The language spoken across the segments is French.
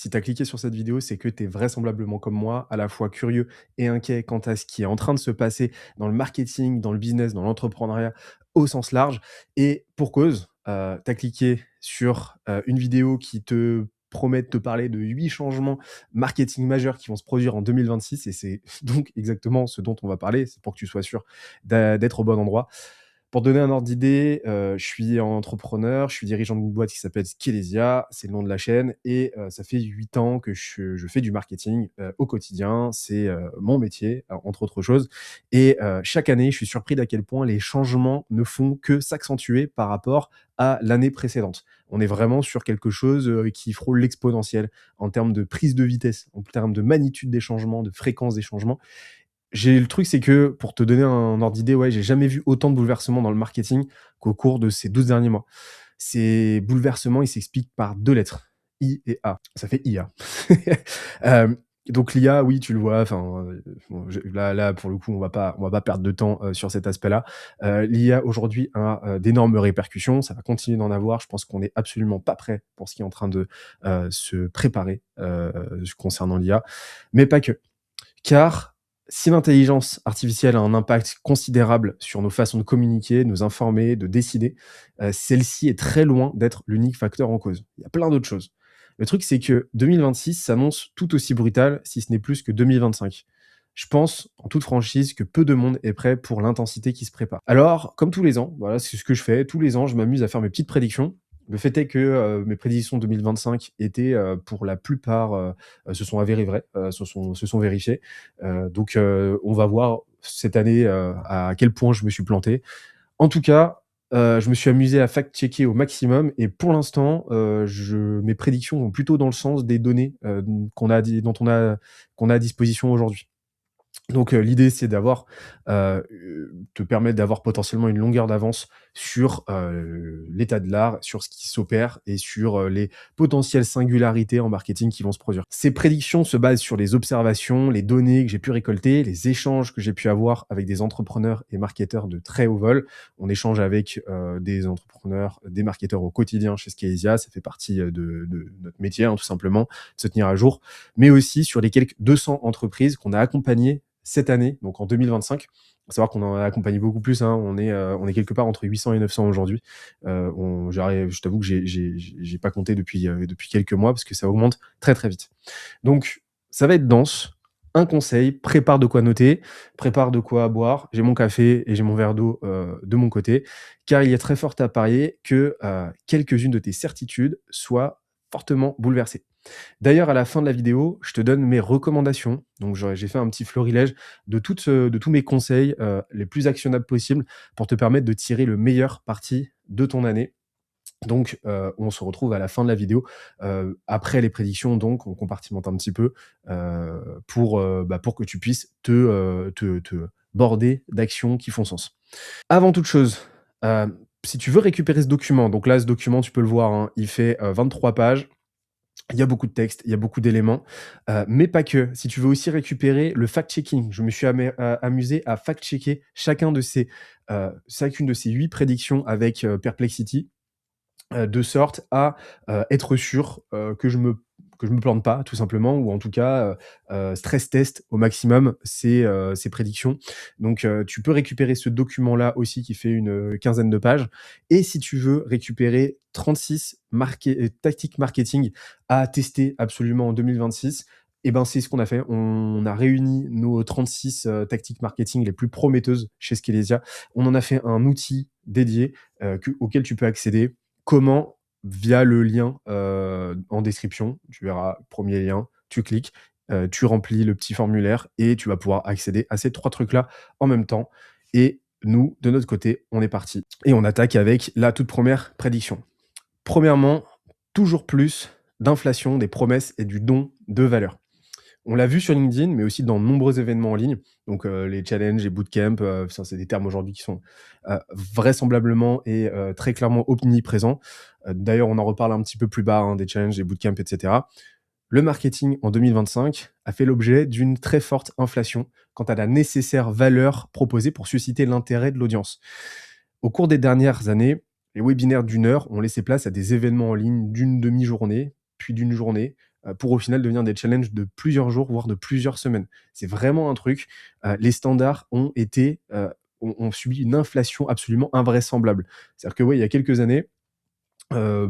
Si tu as cliqué sur cette vidéo, c'est que tu es vraisemblablement comme moi, à la fois curieux et inquiet quant à ce qui est en train de se passer dans le marketing, dans le business, dans l'entrepreneuriat au sens large. Et pour cause, tu as cliqué sur une vidéo qui te promet de te parler de 8 changements marketing majeurs qui vont se produire en 2026 et c'est donc exactement ce dont on va parler. C'est pour que tu sois sûr d'être au bon endroit. Pour donner un ordre d'idée, je suis entrepreneur, je suis dirigeant d'une boîte qui s'appelle Skelesia, c'est le nom de la chaîne et ça fait 8 ans que je fais du marketing, au quotidien. C'est, mon métier, entre autres choses et chaque année, je suis surpris d'à quel point les changements ne font que s'accentuer par rapport à l'année précédente. On est vraiment sur quelque chose, qui frôle l'exponentiel en termes de prise de vitesse, en termes de magnitude des changements, de fréquence des changements. Le truc, c'est que pour te donner un ordre d'idée, ouais, j'ai jamais vu autant de bouleversements dans le marketing qu'au cours de ces 12 derniers mois. Ces bouleversements, ils s'expliquent par 2 lettres, I et A. Ça fait IA. Hem, donc l'IA, oui, tu le vois, enfin, bon, là, pour le coup, on va pas perdre de temps, sur cet aspect-là. L'IA aujourd'hui a, d'énormes répercussions, ça va continuer d'en avoir. Je pense qu'on n'est absolument pas prêt pour ce qui est en train de, se préparer, concernant l'IA, mais pas que. Car si l'intelligence artificielle a un impact considérable sur nos façons de communiquer, de nous informer, de décider, celle-ci est très loin d'être l'unique facteur en cause. Il y a plein d'autres choses. Le truc, c'est que 2026 s'annonce tout aussi brutal, si ce n'est plus que 2025. Je pense, en toute franchise, que peu de monde est prêt pour l'intensité qui se prépare. Alors, comme tous les ans, voilà, c'est ce que je fais. Tous les ans, je m'amuse à faire mes petites prédictions. Le fait est que mes prédictions 2025 étaient, pour la plupart, se sont avérées vraies, se sont vérifiées. On va voir cette année, à quel point je me suis planté. En tout cas, je me suis amusé à fact-checker au maximum et pour l'instant, mes prédictions vont plutôt dans le sens des données, qu'on a à disposition aujourd'hui. Donc, l'idée, c'est d'avoir, te permettre d'avoir potentiellement une longueur d'avance sur, l'état de l'art, sur ce qui s'opère et sur, les potentielles singularités en marketing qui vont se produire. Ces prédictions se basent sur les observations, les données que j'ai pu récolter, les échanges que j'ai pu avoir avec des entrepreneurs et marketeurs de très haut vol. On échange avec, des entrepreneurs, des marketeurs au quotidien chez Scalesia, ça fait partie, de notre métier, hein, tout simplement, de se tenir à jour, mais aussi sur les quelques 200 entreprises qu'on a accompagnées cette année, donc en 2025. Faut savoir qu'on en a accompagné beaucoup plus, hein. On est quelque part entre 800 et 900 aujourd'hui. Je t'avoue que j'ai pas compté depuis quelques mois parce que ça augmente très, très vite. Donc ça va être dense. Un conseil, prépare de quoi noter, prépare de quoi boire. J'ai mon café et j'ai mon verre d'eau, de mon côté, car il y a très fort à parier que, quelques-unes de tes certitudes soient fortement bouleversées. D'ailleurs, à la fin de la vidéo, je te donne mes recommandations. Donc, j'ai fait un petit florilège de tous mes conseils, les plus actionnables possibles pour te permettre de tirer le meilleur parti de ton année. Donc, on se retrouve à la fin de la vidéo, après les prédictions donc, on compartimente un petit peu, pour que tu puisses te border d'actions qui font sens. Avant toute chose, si tu veux récupérer ce document, donc là, ce document, tu peux le voir, hein, il fait, 23 pages. Il y a beaucoup de textes, il y a beaucoup d'éléments, mais pas que. Si tu veux aussi récupérer le fact-checking, je me suis amusé à fact-checker chacune de ces 8 prédictions avec, Perplexity, de sorte à, être sûr, que je me plante pas tout simplement ou en tout cas, stress test au maximum ces prédictions. Donc, tu peux récupérer ce document-là aussi qui fait une, quinzaine de pages et si tu veux récupérer 36 tactiques marketing à tester absolument en 2026 et ben, c'est ce qu'on a fait. On a réuni nos 36, tactiques marketing les plus prometteuses chez Skelesia. On en a fait un outil dédié, auquel tu peux accéder. Comment? Via le lien, en description. Tu verras, premier lien, tu cliques, tu remplis le petit formulaire et tu vas pouvoir accéder à ces 3 trucs-là en même temps et nous, de notre côté, on est parti et on attaque avec la toute première prédiction. Premièrement, toujours plus d'inflation, des promesses et du don de valeur. On l'a vu sur LinkedIn, mais aussi dans de nombreux événements en ligne. Donc, les challenges, les bootcamps, ça, c'est des termes aujourd'hui qui sont, vraisemblablement et très clairement omniprésents. D'ailleurs, on en reparle un petit peu plus bas, hein, des challenges, des bootcamps et cetera. Le marketing en 2025 a fait l'objet d'une très forte inflation quant à la nécessaire valeur proposée pour susciter l'intérêt de l'audience. Au cours des dernières années, les webinaires d'1 heure ont laissé place à des événements en ligne d'une demi-journée, puis d'une journée, pour au final devenir des challenges de plusieurs jours, voire de plusieurs semaines. C'est vraiment un truc, les standards ont subi une inflation absolument invraisemblable. C'est-à-dire que, ouais, il y a quelques années, un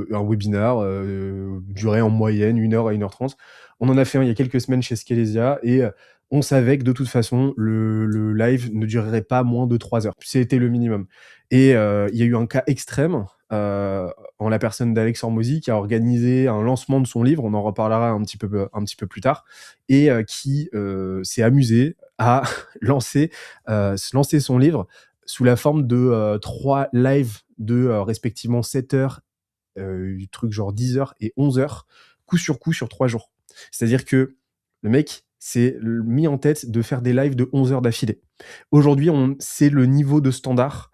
webinar, durait en moyenne 1 heure à 1 h 30. On en a fait un il y a quelques semaines chez Scalesia et on savait que de toute façon le live ne durerait pas moins de 3 heures. C'était le minimum et il y a eu un cas extrême, en la personne d'Alex Hormozy qui a organisé un lancement de son livre, on en reparlera un petit peu plus tard et qui, s'est amusé à lancer son livre sous la forme de, 3 lives de, respectivement 7 heures, truc genre 10 heures et 11 heures, coup sur coup sur 3 jours. C'est-à-dire que le mec s'est mis en tête de faire des lives de 11 heures d'affilée. Aujourd'hui, c'est le niveau de standard,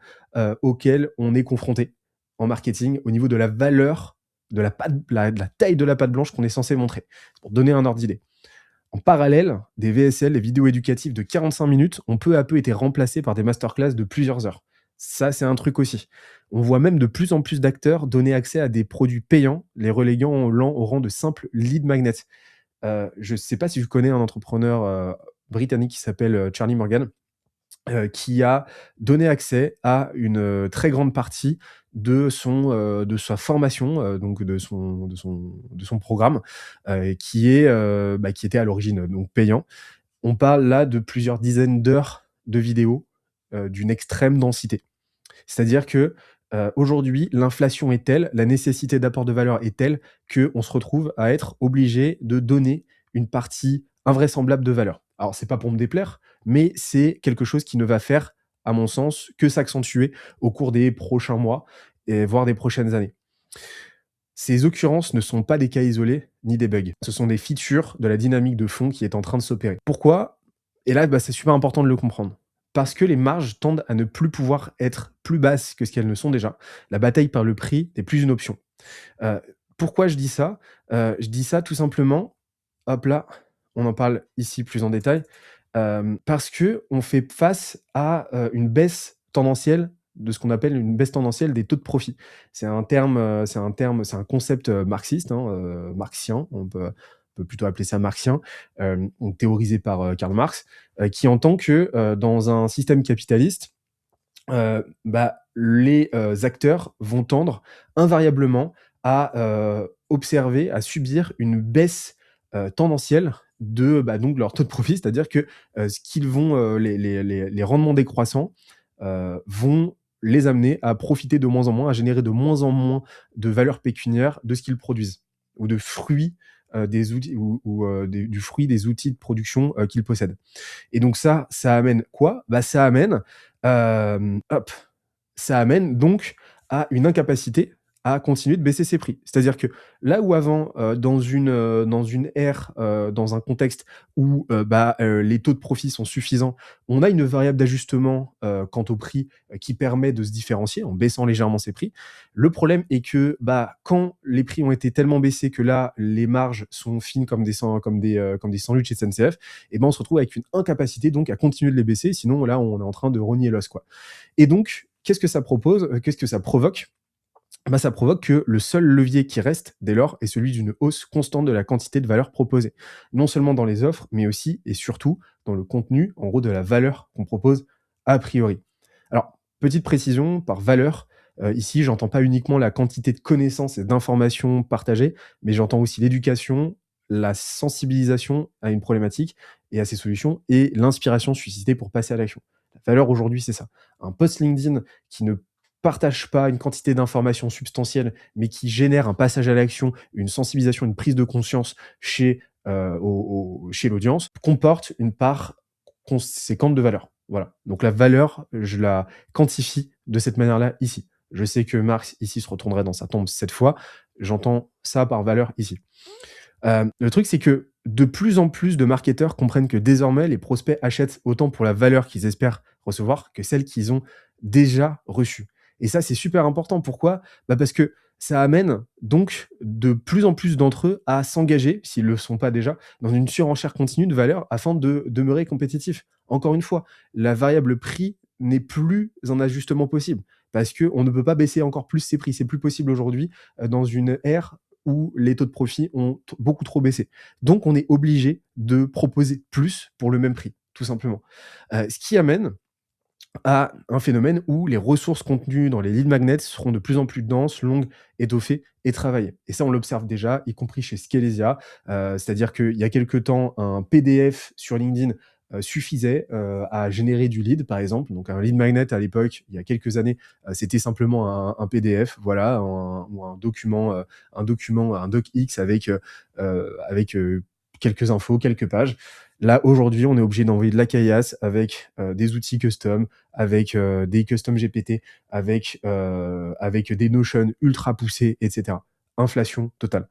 auquel on est confronté en marketing, au niveau de la valeur de la taille de la patte blanche qu'on est censé montrer. C'est pour donner un ordre d'idée. En parallèle, des VSL, les vidéos éducatives de 45 minutes, ont peu à peu été remplacées par des masterclass de plusieurs heures. Ça, c'est un truc aussi. On voit même de plus en plus d'acteurs donner accès à des produits payants, les reléguant au rang de simples lead magnets. Je ne sais pas si tu connais un entrepreneur britannique qui s'appelle Charlie Morgan, qui a donné accès à une très grande partie de sa formation, donc de son programme, qui était à l'origine donc payant. On parle là de plusieurs dizaines d'heures de vidéos, d'une extrême densité. C'est-à-dire que, aujourd'hui, l'inflation est telle, la nécessité d'apport de valeur est telle qu'on se retrouve à être obligé de donner une partie invraisemblable de valeur. Alors c'est pas pour me déplaire, mais c'est quelque chose qui ne va faire, à mon sens, que s'accentuer au cours des prochains mois et voire des prochaines années. Ces occurrences ne sont pas des cas isolés ni des bugs. Ce sont des features de la dynamique de fond qui est en train de s'opérer. Pourquoi? Et là, c'est super important de le comprendre. Parce que les marges tendent à ne plus pouvoir être plus basses que ce qu'elles ne sont déjà. La bataille par le prix n'est plus une option. Heu, Pourquoi je dis ça? Je dis ça tout simplement, hop là, on en parle ici plus en détail, parce qu'on fait face à, une baisse tendancielle de ce qu'on appelle une baisse tendancielle des taux de profit. C'est un concept, marxiste, hein, marxien, on peut plutôt appeler ça marxien, donc théorisé par, Karl Marx, qui entend que, dans un système capitaliste, les, acteurs vont tendre invariablement à, observer, à subir une baisse, tendancielle de, donc leur taux de profit. C'est-à-dire que, ce qu'ils vont, les rendements décroissants, vont les amener à profiter de moins en moins, à générer de moins en moins de valeur pécuniaire de ce qu'ils produisent ou de fruits, des outils du fruit des outils de production, qu'ils possèdent. Et donc ça amène quoi? Ça amène, hop, ça amène donc à une incapacité à continuer de baisser ses prix. C'est-à-dire que là où avant, dans une ère, dans un contexte où, les taux de profit sont suffisants, on a une variable d'ajustement, quant au prix, qui permet de se différencier en baissant légèrement ses prix. Le problème est que, quand les prix ont été tellement baissés que là, les marges sont fines comme des sandwichs SNCF, et on se retrouve avec une incapacité donc à continuer de les baisser, sinon là, on est en train de rogner l'os, quoi. Et donc, qu'est-ce que ça propose? Qu'est-ce que ça provoque? Ça provoque que le seul levier qui reste, dès lors, est celui d'une hausse constante de la quantité de valeur proposée. Non seulement dans les offres, mais aussi et surtout dans le contenu, en gros, de la valeur qu'on propose a priori. Alors, petite précision, par valeur, ici, j'entends pas uniquement la quantité de connaissances et d'informations partagées, mais j'entends aussi l'éducation, la sensibilisation à une problématique et à ses solutions et l'inspiration suscitée pour passer à l'action. La valeur aujourd'hui, c'est ça. Un post LinkedIn qui ne partage pas une quantité d'informations substantielles, mais qui génère un passage à l'action, une sensibilisation, une prise de conscience chez l'audience, comporte une part conséquente de valeur. Voilà. Donc la valeur, je la quantifie de cette manière-là ici. Je sais que Marx ici se retournerait dans sa tombe cette fois. J'entends ça par valeur ici. Le truc, c'est que de plus en plus de marketeurs comprennent que désormais, les prospects achètent autant pour la valeur qu'ils espèrent recevoir que celle qu'ils ont déjà reçue. Et ça, c'est super important. Pourquoi? Parce que ça amène donc de plus en plus d'entre eux à s'engager, s'ils ne le sont pas déjà, dans une surenchère continue de valeur afin de demeurer compétitifs. Encore une fois, la variable prix n'est plus un ajustement possible parce qu'on ne peut pas baisser encore plus ses prix. C'est plus possible aujourd'hui dans une ère où les taux de profit ont beaucoup trop baissé. Donc, on est obligé de proposer plus pour le même prix, tout simplement. Ce qui amène à un phénomène où les ressources contenues dans les lead magnets seront de plus en plus denses, longues, étoffées et travaillées. Et ça, on l'observe déjà, y compris chez Scalesia. C'est-à-dire qu'il y a quelque temps, un PDF sur LinkedIn suffisait à générer du lead, par exemple. Donc un lead magnet à l'époque, il y a quelques années, c'était simplement un PDF, voilà, ou un docx avec quelques infos, quelques pages. Là, aujourd'hui, on est obligé d'envoyer de la caillasse avec des outils custom, avec des custom GPT, avec des notions ultra poussées, etc. Inflation totale.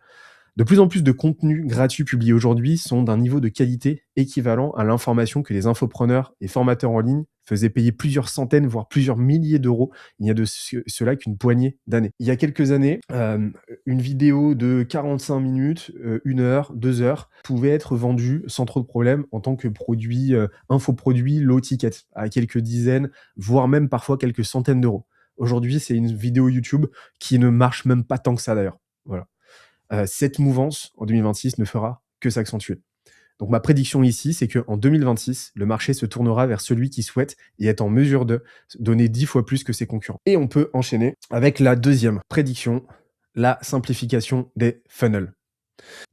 De plus en plus de contenus gratuits publiés aujourd'hui sont d'un niveau de qualité équivalent à l'information que les infopreneurs et formateurs en ligne faisaient payer plusieurs centaines, voire plusieurs milliers d'euros il n'y a de cela qu'une poignée d'années. Il y a quelques années, une vidéo de 45 minutes, 1 heure, 2 heures pouvait être vendue sans trop de problème en tant que produit, infoproduit low ticket à quelques dizaines, voire même parfois quelques centaines d'euros. Aujourd'hui, c'est une vidéo YouTube qui ne marche même pas tant que ça d'ailleurs. Voilà. Cette mouvance en 2026 ne fera que s'accentuer. Donc ma prédiction ici, c'est qu'en 2026, le marché se tournera vers celui qui souhaite et est en mesure de donner 10 fois plus que ses concurrents. Et on peut enchaîner avec la deuxième prédiction, la simplification des funnels.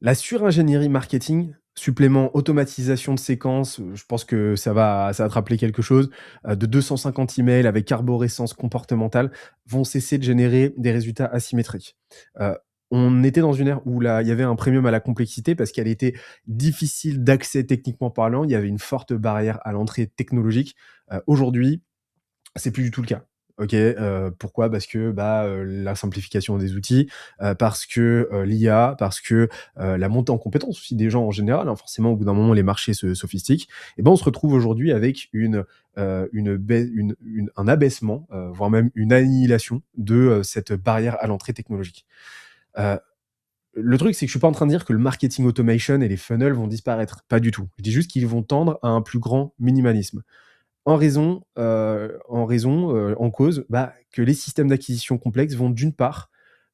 La suringénierie marketing, supplément automatisation de séquences, je pense que ça va te rappeler quelque chose, de 250 emails avec arborescence comportementale vont cesser de générer des résultats asymétriques. Heu, on était dans une ère où là, il y avait un premium à la complexité parce qu'elle était difficile d'accès techniquement parlant. Il y avait une forte barrière à l'entrée technologique. Aujourd'hui, c'est plus du tout le cas. OK, pourquoi? Parce que, la simplification des outils, parce que, l'IA, parce que, la montée en compétences aussi des gens en général, hein, forcément au bout d'un moment les marchés se sophistiquent et ben, on se retrouve aujourd'hui avec un abaissement, voire même une annihilation de, cette barrière à l'entrée technologique. Heu, le truc, c'est que je suis pas en train de dire que le marketing automation et les funnels vont disparaître, pas du tout. Je dis juste qu'ils vont tendre à un plus grand minimalisme. En cause, que les systèmes d'acquisition complexes vont d'une part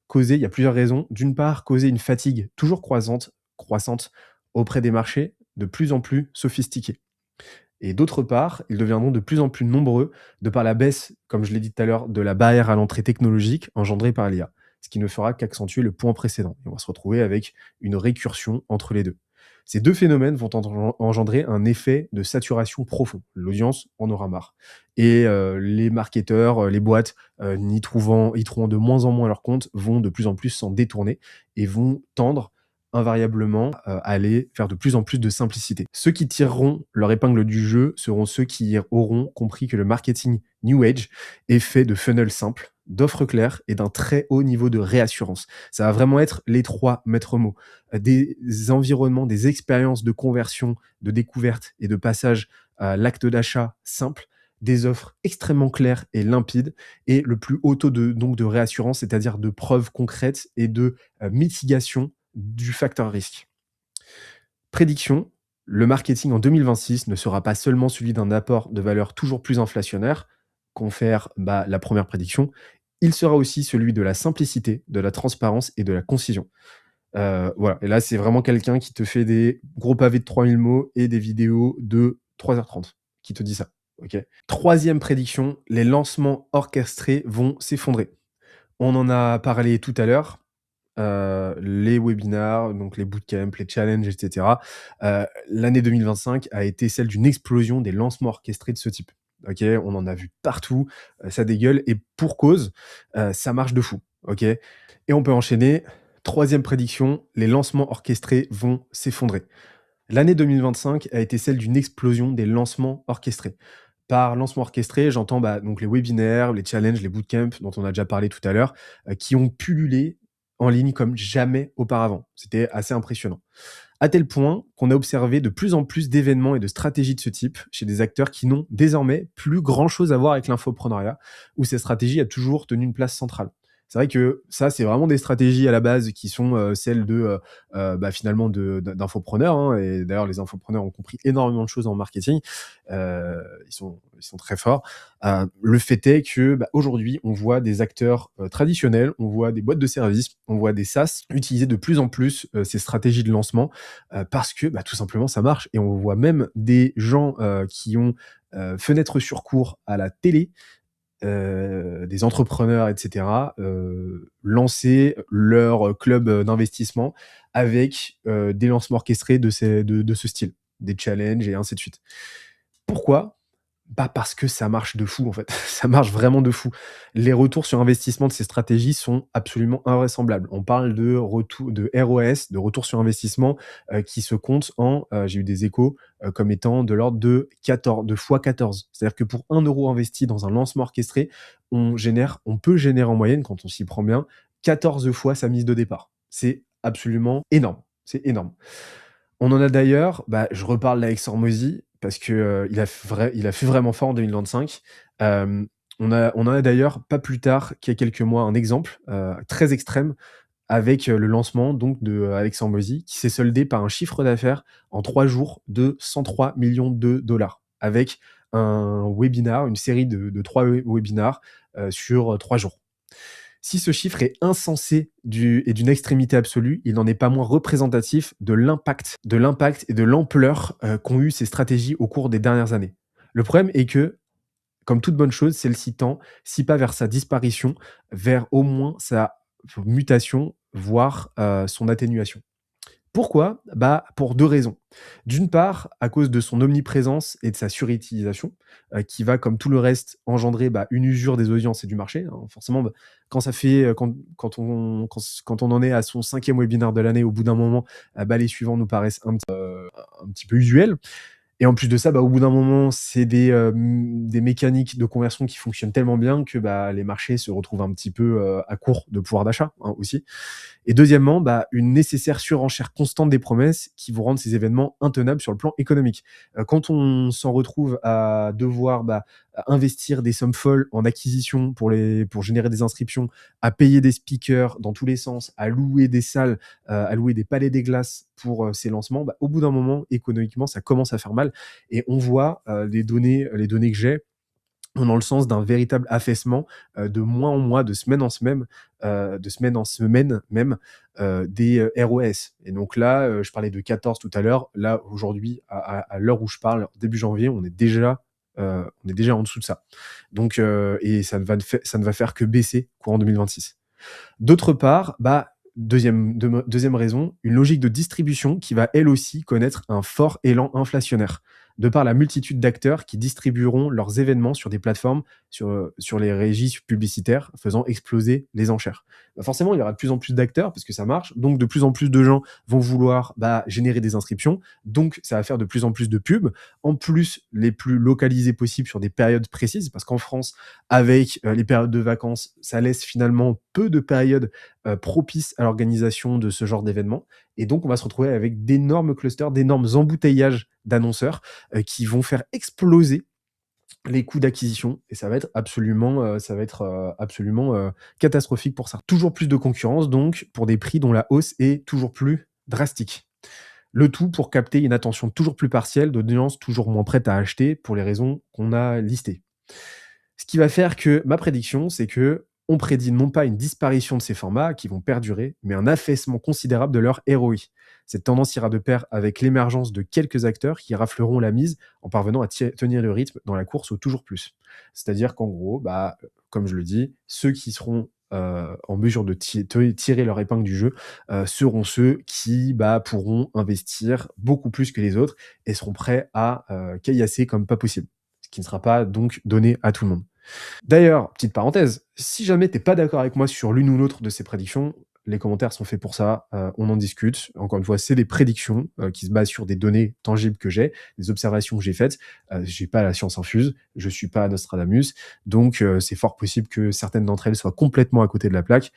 causer il y a plusieurs raisons. D'une part, causer une fatigue toujours croissante auprès des marchés de plus en plus sophistiqués. Et d'autre part, ils deviendront de plus en plus nombreux de par la baisse, comme je l'ai dit tout à l'heure, de la barrière à l'entrée technologique engendrée par l'IA, ce qui ne fera qu'accentuer le point précédent. Et on va se retrouver avec une récursion entre les deux. Ces deux phénomènes vont engendrer un effet de saturation profond. L'audience en aura marre. Et les marketeurs, les boîtes, y trouvant de moins en moins leur compte, vont de plus en plus s'en détourner et vont tendre invariablement aller faire de plus en plus de simplicité. Ceux qui tireront leur épingle du jeu seront ceux qui auront compris que le marketing New Age est fait de funnels simples, d'offres claires et d'un très haut niveau de réassurance. Ça va vraiment être les trois maîtres mots. Des environnements, des expériences de conversion, de découverte et de passage à l'acte d'achat simple, des offres extrêmement claires et limpides et le plus haut taux de réassurance, c'est-à-dire de preuves concrètes et de mitigation du facteur risque. Prédiction, le marketing en 2026 ne sera pas seulement celui d'un apport de valeur toujours plus inflationnaire, confère la première prédiction, il sera aussi celui de la simplicité, de la transparence et de la concision. Voilà, et là, c'est vraiment quelqu'un qui te fait des gros pavés de 3000 mots et des vidéos de 3h30 qui te dit ça. OK. Troisième prédiction, les lancements orchestrés vont s'effondrer. On en a parlé tout à l'heure. Les webinars, donc les bootcamps, les challenges, et cetera. L'année 2025 a été celle d'une explosion des lancements orchestrés de ce type. OK? On en a vu partout, ça dégueule et pour cause, ça marche de fou. OK? Et on peut enchaîner. Troisième prédiction, les lancements orchestrés vont s'effondrer. L'année 2025 a été celle d'une explosion des lancements orchestrés. Par lancement orchestré, j'entends donc les webinaires, les challenges, les bootcamps dont on a déjà parlé tout à l'heure, qui ont pullulé en ligne comme jamais auparavant. C'était assez impressionnant. À tel point qu'on a observé de plus en plus d'événements et de stratégies de ce type chez des acteurs qui n'ont désormais plus grand-chose à voir avec l'infopreneuriat, où cette stratégie a toujours tenu une place centrale. C'est vrai que ça, c'est vraiment des stratégies à la base qui sont, celles de, finalement d'infopreneurs, hein, et d'ailleurs les infopreneurs ont compris énormément de choses en marketing. Ils sont très forts. Le fait est que, aujourd'hui, on voit des acteurs, traditionnels, on voit des boîtes de services, on voit des SaaS utiliser de plus en plus, ces stratégies de lancement, parce que, tout simplement ça marche et on voit même des gens, qui ont, fenêtre sur cours à la télé, des entrepreneurs et cetera, lancer leur club, d'investissement avec, des lancements orchestrés de ce style, des challenges et ainsi de suite. Pourquoi? Parce que ça marche de fou, en fait. Ça marche vraiment de fou. Les retours sur investissement de ces stratégies sont absolument invraisemblables. On parle de ROS, de retour sur investissement, qui se compte en, j'ai eu des échos, comme étant de l'ordre de 14, de fois 14. C'est-à-dire que pour 1 € investi dans un lancement orchestré, on peut générer en moyenne, quand on s'y prend bien, 14 fois sa mise de départ. C'est absolument énorme. C'est énorme. On en a d'ailleurs, je reparle d'Alex Hormozy parce que, il a fait vraiment fort en 2025. On en a d'ailleurs pas plus tard qu'il y a quelques mois un exemple, très extrême avec, le lancement donc de, Alex Hormozy qui s'est soldé par un chiffre d'affaires en 3 jours de 103 millions de dollars avec un webinar, une série de 3 webinars, sur, 3 jours. Si ce chiffre est insensé et d'une extrémité absolue, il n'en est pas moins représentatif de l'impact et de l'ampleur, qu'ont eu ces stratégies au cours des dernières années. Le problème est que, comme toute bonne chose, celle-ci tend, si pas vers sa disparition, vers au moins sa mutation, voire, son atténuation. Pourquoi? Pour 2 raisons. D'une part, à cause de son omniprésence et de sa surutilisation, qui va, comme tout le reste, engendrer, une usure des audiences et du marché, hein. Forcément, quand ça fait, quand on en est à son 5e webinaire de l'année, au bout d'un moment, les suivants nous paraissent un petit peu usuels. Et en plus de ça, au bout d'un moment, c'est des mécaniques de conversion qui fonctionnent tellement bien que, les marchés se retrouvent un petit peu, à court de pouvoir d'achat, hein, aussi. Et deuxièmement, une nécessaire surenchère constante des promesses qui vont rendre ces événements intenables sur le plan économique. Quand on s'en retrouve à devoir, investir des sommes folles en acquisition pour générer des inscriptions, à payer des speakers dans tous les sens, à louer des salles, à louer des palais des glaces pour, ces lancements, au bout d'un moment, économiquement, ça commence à faire mal et on voit, les données que j'ai vont dans le sens d'un véritable affaissement, de mois en mois, de semaine en semaine même, des, ROS. Et donc là, je parlais de 14 tout à l'heure. Là, aujourd'hui, à l'heure où je parle, début janvier, on est déjà en dessous de ça. Donc et ça ne va faire que baisser courant 2026. D'autre part, 2e raison, une logique de distribution qui va elle aussi connaître un fort élan inflationnaire, de par la multitude d'acteurs qui distribueront leurs événements sur des plateformes, sur les régies publicitaires, faisant exploser les enchères. Forcément, il y aura de plus en plus d'acteurs parce que ça marche, donc de plus en plus de gens vont vouloir, générer des inscriptions, donc ça va faire de plus en plus de pubs, en plus les plus localisées possibles sur des périodes précises, parce qu'en France, avec, les périodes de vacances, ça laisse finalement peu de périodes, propices à l'organisation de ce genre d'événements et donc on va se retrouver avec d'énormes clusters, d'énormes embouteillages d'annonceurs, qui vont faire exploser les coûts d'acquisition et ça va être absolument catastrophique pour ça. Toujours plus de concurrence donc pour des prix dont la hausse est toujours plus drastique. Le tout pour capter une attention toujours plus partielle d'audience toujours moins prête à acheter pour les raisons qu'on a listées. Ce qui va faire que ma prédiction, c'est que on prédit non pas une disparition de ces formats qui vont perdurer, mais un affaissement considérable de leur ROI. Cette tendance ira de pair avec l'émergence de quelques acteurs qui rafleront la mise en parvenant à tenir le rythme dans la course au toujours plus. C'est-à-dire qu'en gros, comme je le dis, ceux qui seront en mesure de tirer leur épingle du jeu seront ceux qui pourront investir beaucoup plus que les autres et seront prêts à caillasser comme pas possible. Ce qui ne sera pas donc donné à tout le monde. D'ailleurs, petite parenthèse, si jamais t'es pas d'accord avec moi sur l'une ou l'autre de ces prédictions, les commentaires sont faits pour ça, on en discute. Encore une fois, c'est des prédictions, qui se basent sur des données tangibles que j'ai, des observations que j'ai faites. J'ai pas la science infuse, je suis pas Nostradamus, donc c'est fort possible que certaines d'entre elles soient complètement à côté de la plaque.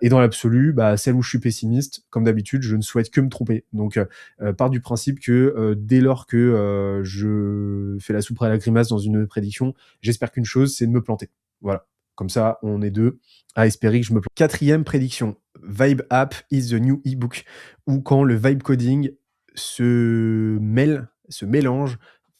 Et dans l'absolu, celle où je suis pessimiste, comme d'habitude, je ne souhaite que me tromper. Donc part du principe que, dès lors que, je fais la soupe à la grimace dans une prédiction, j'espère qu'une chose, c'est de me planter. Voilà. Comme ça, on est 2 à espérer que je me plante. 4e prédiction, Vibe app is the new e-book ou quand le vibe coding se mélange,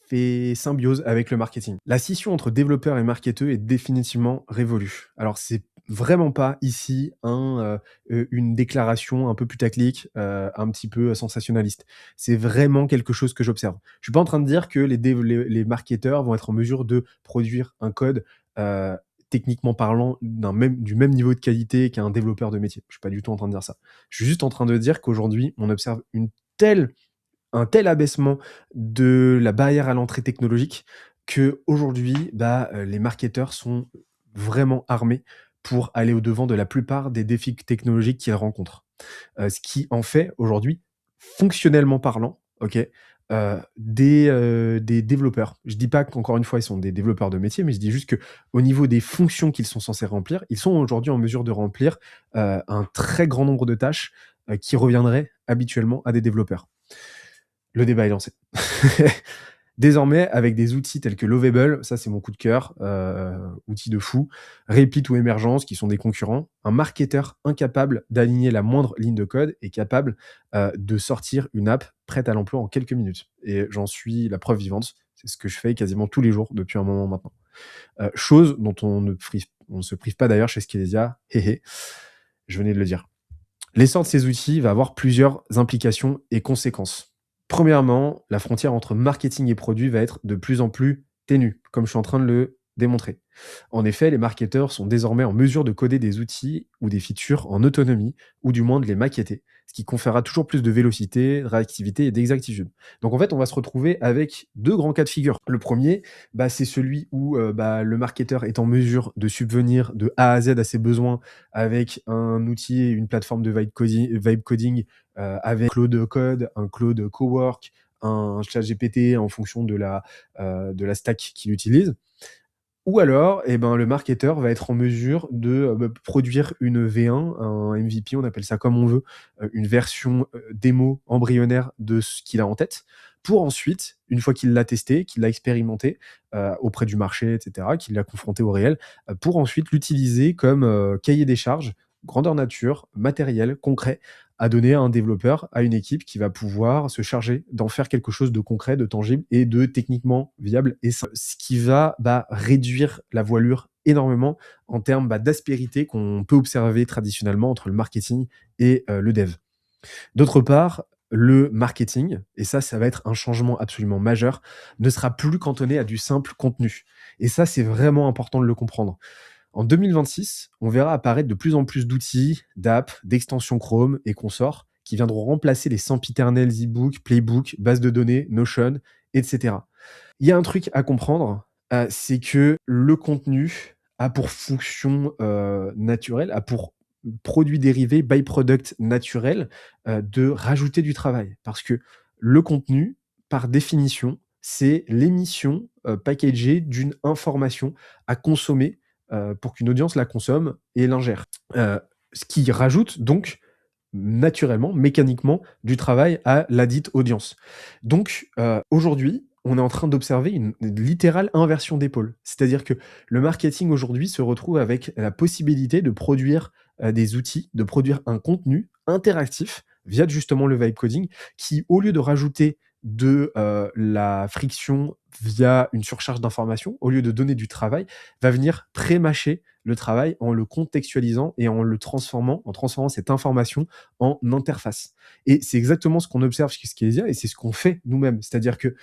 fait symbiose avec le marketing. La scission entre développeurs et marketeux est définitivement révolue. Alors c'est vraiment pas ici une déclaration un peu putaclic, un petit peu sensationnaliste. C'est vraiment quelque chose que j'observe. Je suis pas en train de dire que les marketeurs vont être en mesure de produire un code, heu, techniquement parlant, du même niveau de qualité qu'un développeur de métier. Je suis pas du tout en train de dire ça. Je suis juste en train de dire qu'aujourd'hui, on observe telle un tel abaissement de la barrière à l'entrée technologique qu'aujourd'hui, les marketeurs sont vraiment armés pour aller au-devant de la plupart des défis technologiques qu'ils rencontrent. Ce qui en fait aujourd'hui, fonctionnellement parlant, OK, des développeurs. Je dis pas qu'encore une fois, ils sont des développeurs de métier, mais je dis juste qu'au niveau des fonctions qu'ils sont censés remplir, ils sont aujourd'hui en mesure de remplir, un très grand nombre de tâches, qui reviendraient habituellement à des développeurs. Le débat est lancé. Désormais, avec des outils tels que Lovable, ça c'est mon coup de cœur, outil de fou, Repeat ou Emergence qui sont des concurrents, un marketeur incapable d'aligner la moindre ligne de code est capable, de sortir une app prête à l'emploi en quelques minutes et j'en suis la preuve vivante. C'est ce que je fais quasiment tous les jours depuis un moment maintenant. Chose dont on ne se prive pas d'ailleurs chez Skelesia, hé hé, je venais de le dire. L'essor de ces outils va avoir plusieurs implications et conséquences. Premièrement, la frontière entre marketing et produit va être de plus en plus ténue, comme je suis en train de le démontrer. En effet, les marketeurs sont désormais en mesure de coder des outils ou des features en autonomie, ou du moins de les maqueter, ce qui conférera toujours plus de vélocité, de réactivité et d'exactitude. Donc en fait, on va se retrouver avec deux grands cas de figure. Le premier, c'est celui où le marketeur est en mesure de subvenir de A à Z à ses besoins avec un outil et une plateforme de vibe coding avec Claude Code, un Claude Cowork, un ChatGPT en fonction de la stack qu'il utilise. Ou alors, le marketeur va être en mesure de, produire une V1, un MVP, on appelle ça comme on veut, une version, démo embryonnaire de ce qu'il a en tête, pour ensuite, une fois qu'il l'a testé, qu'il l'a expérimenté, auprès du marché et cetera, qu'il l'a confronté au réel, pour ensuite l'utiliser comme, cahier des charges, grandeur nature, matériel, concret, à donner à un développeur, à une équipe qui va pouvoir se charger d'en faire quelque chose de concret, de tangible et de techniquement viable et simple. Ce qui va, réduire la voilure énormément en termes, d'aspérité qu'on peut observer traditionnellement entre le marketing et le dev. D'autre part, le marketing, et ça va être un changement absolument majeur, ne sera plus cantonné à du simple contenu. Et ça, c'est vraiment important de le comprendre. En 2026, on verra apparaître de plus en plus d'outils, d'apps, d'extensions Chrome et consorts qui viendront remplacer les sempiternels e-books, Playbook, bases de données, Notion, etc. Il y a un truc à comprendre, c'est que le contenu a pour fonction, naturelle, a pour produit dérivé, by-product naturel, de rajouter du travail. Parce que le contenu, par définition, c'est l'émission, packagée d'une information à consommer, pour qu'une audience la consomme et l'ingère. Ce qui rajoute donc naturellement, mécaniquement, du travail à ladite audience. Donc, aujourd'hui, on est en train d'observer une littérale inversion d'épaule. C'est-à-dire que le marketing aujourd'hui se retrouve avec la possibilité de produire, des outils, de produire un contenu interactif via justement le vibe coding qui, au lieu de rajouter la friction via une surcharge d'informations, au lieu de donner du travail, va venir pré-mâcher le travail en le contextualisant et en transformant cette information en interface. Et c'est exactement ce qu'on observe chez Scalia et c'est ce qu'on fait nous-mêmes. C'est-à-dire que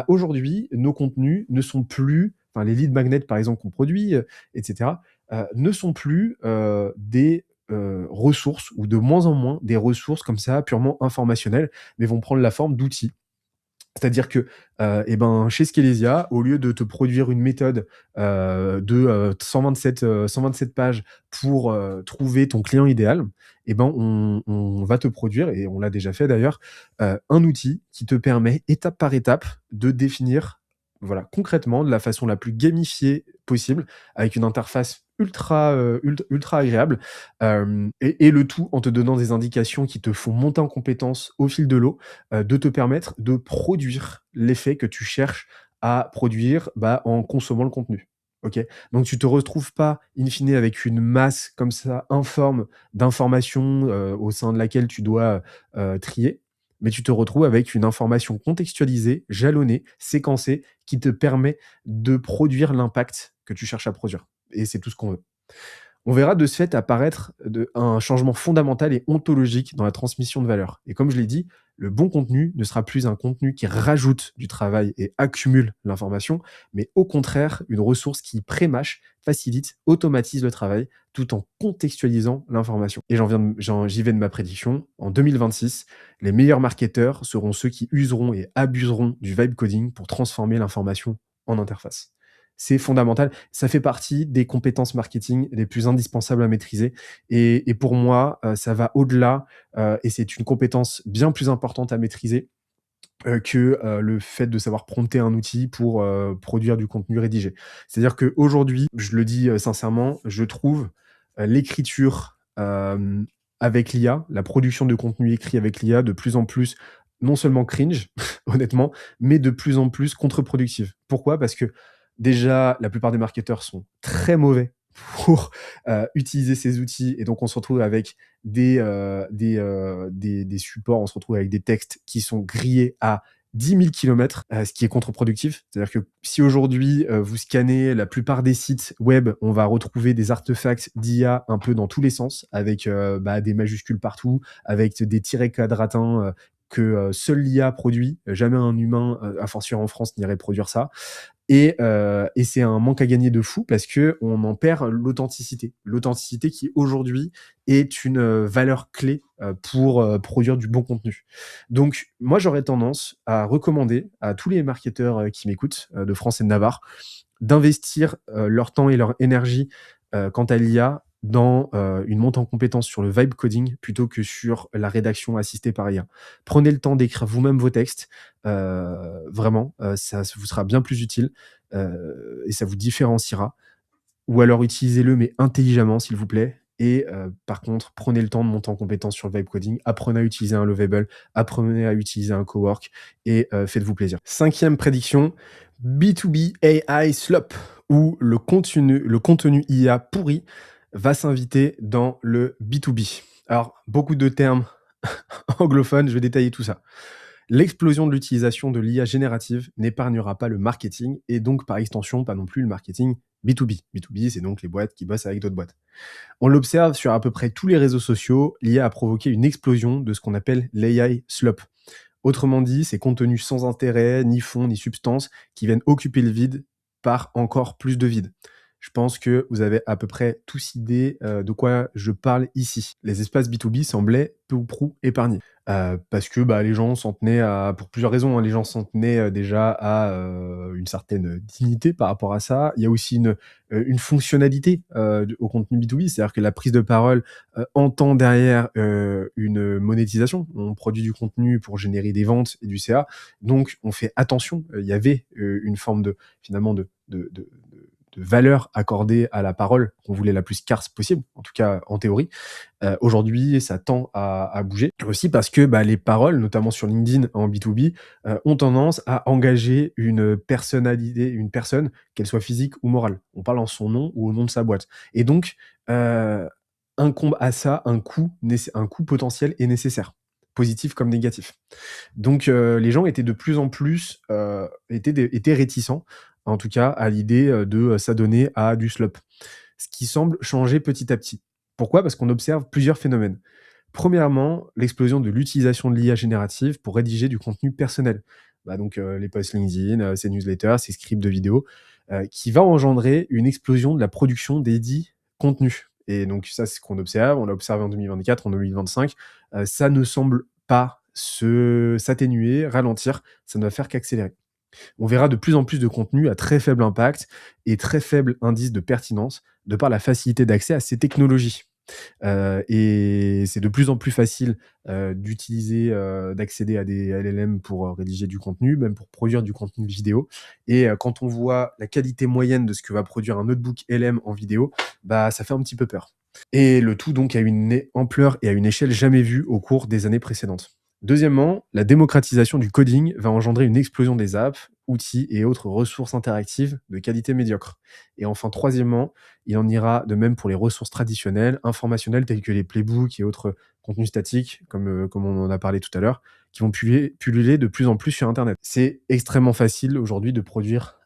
aujourd'hui, nos contenus ne sont plus, enfin les lead magnets par exemple qu'on produit, etc., ne sont plus des ressources ou de moins en moins des ressources comme ça purement informationnelles, mais vont prendre la forme d'outils. C'est-à-dire que, chez Skelesia, au lieu de te produire une méthode, 127 pages pour, trouver ton client idéal, on va te produire et on l'a déjà fait d'ailleurs, un outil qui te permet étape par étape de définir, voilà, concrètement, de la façon la plus gamifiée possible, avec une interface ultra agréable, et le tout en te donnant des indications qui te font monter en compétences au fil de l'eau, de te permettre de produire l'effet que tu cherches à produire, en consommant le contenu. OK? Donc tu te retrouves pas, in fine, avec une masse comme ça, informe d'informations, au sein de laquelle tu dois, trier, mais tu te retrouves avec une information contextualisée, jalonnée, séquencée, qui te permet de produire l'impact que tu cherches à produire et c'est tout ce qu'on veut. On verra de ce fait apparaître un changement fondamental et ontologique dans la transmission de valeur. Et comme je l'ai dit, le bon contenu ne sera plus un contenu qui rajoute du travail et accumule l'information, mais au contraire une ressource qui prémâche, facilite, automatise le travail tout en contextualisant l'information. Et j'y vais de ma prédiction. En 2026, les meilleurs marketeurs seront ceux qui useront et abuseront du vibe coding pour transformer l'information en interface. C'est fondamental. Ça fait partie des compétences marketing les plus indispensables à maîtriser et pour moi, ça va au-delà, et c'est une compétence bien plus importante à maîtriser, que, le fait de savoir prompter un outil pour, produire du contenu rédigé. C'est-à-dire qu'aujourd'hui, je le dis, sincèrement, je trouve, l'écriture, avec l'IA, la production de contenu écrit avec l'IA de plus en plus, non seulement cringe, honnêtement, mais de plus en plus contre-productive. Pourquoi? Parce que déjà, la plupart des marketeurs sont très mauvais pour, utiliser ces outils et donc on se retrouve avec des supports, on se retrouve avec des textes qui sont grillés à 10 000 kilomètres, ce qui est contre-productif. C'est-à-dire que si aujourd'hui, vous scannez la plupart des sites web, on va retrouver des artefacts d'IA un peu dans tous les sens, avec, des majuscules partout, avec des tirets quadratins, que, seule l'IA produit. Jamais un humain, à fortiori en France, n'irait produire ça. Et c'est un manque à gagner de fou parce qu'on en perd l'authenticité. L'authenticité qui aujourd'hui est une, valeur clé, pour, produire du bon contenu. Donc moi, j'aurais tendance à recommander à tous les marketeurs, qui m'écoutent, de France et de Navarre, d'investir, leur temps et leur énergie, quant à l'IA dans, une montée en compétence sur le vibe coding plutôt que sur la rédaction assistée par IA. Prenez le temps d'écrire vous-même vos textes, vraiment, ça vous sera bien plus utile, et ça vous différenciera. Ou alors utilisez-le, mais intelligemment, s'il vous plaît. Et par contre, prenez le temps de monter en compétence sur le vibe coding, apprenez à utiliser un Lovable, apprenez à utiliser un Cowork et faites-vous plaisir. Cinquième prédiction, B2B AI slop, où le contenu IA pourri va s'inviter dans le B2B. Alors, beaucoup de termes anglophones, je vais détailler tout ça. L'explosion de l'utilisation de l'IA générative n'épargnera pas le marketing et donc par extension pas non plus le marketing B2B. B2B, c'est donc les boîtes qui bossent avec d'autres boîtes. On l'observe sur à peu près tous les réseaux sociaux, l'IA a provoqué une explosion de ce qu'on appelle l'AI slop. Autrement dit, ces contenus sans intérêt, ni fond, ni substance, qui viennent occuper le vide par encore plus de vide. Je pense que vous avez à peu près tous idée de quoi je parle ici. Les espaces B2B semblaient peu ou prou épargnés. Parce que, les gens s'en tenaient à pour plusieurs raisons, hein. Les gens s'en tenaient, déjà à, une certaine dignité par rapport à ça. Il y a aussi une fonctionnalité, au contenu B2B, c'est-à-dire que la prise de parole, entend derrière, une monétisation. On produit du contenu pour générer des ventes et du CA, donc on fait attention. Il y avait, une forme de finalement de valeur accordée à la parole qu'on voulait la plus scarce possible, en tout cas en théorie. Aujourd'hui, ça tend à bouger. Aussi parce que, les paroles, notamment sur LinkedIn en B2B, ont tendance à engager une personnalité, une personne, qu'elle soit physique ou morale. On parle en son nom ou au nom de sa boîte. Et donc, incombe à ça un coût potentiel et nécessaire, positif comme négatif. Donc, les gens étaient de plus en plus, étaient réticents, en tout cas, à l'idée, de, s'adonner à du slop. Ce qui semble changer petit à petit. Pourquoi? Parce qu'on observe plusieurs phénomènes. Premièrement, l'explosion de l'utilisation de l'IA générative pour rédiger du contenu personnel. Donc, les posts LinkedIn, ces newsletters, ces scripts de vidéos, qui va engendrer une explosion de la production des dits contenus. Et donc ça, c'est ce qu'on observe. On l'a observé en 2024, en 2025. Ça ne semble pas s'atténuer, ralentir. Ça ne va faire qu'accélérer. On verra de plus en plus de contenus à très faible impact et très faible indice de pertinence de par la facilité d'accès à ces technologies. Et c'est de plus en plus facile, d'utiliser, d'accéder à des LLM pour, rédiger du contenu, même pour produire du contenu vidéo et quand on voit la qualité moyenne de ce que va produire un notebook LM en vidéo, ça fait un petit peu peur. Et le tout donc à une ampleur et à une échelle jamais vue au cours des années précédentes. Deuxièmement, la démocratisation du coding va engendrer une explosion des apps outils et autres ressources interactives de qualité médiocre. Et enfin, troisièmement, il en ira de même pour les ressources traditionnelles, informationnelles telles que les playbooks et autres contenus statiques, comme on en a parlé tout à l'heure, qui vont pulluler de plus en plus sur internet. C'est extrêmement facile aujourd'hui de produire,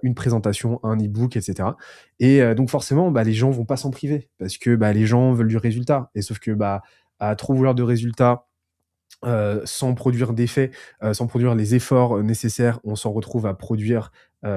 une présentation, un e-book et cetera et donc forcément, bah, les gens vont pas s'en priver parce que, bah, les gens veulent du résultat et sauf que, bah, à trop vouloir de résultats sans produire d'effet, sans produire les efforts, nécessaires, on s'en retrouve à produire,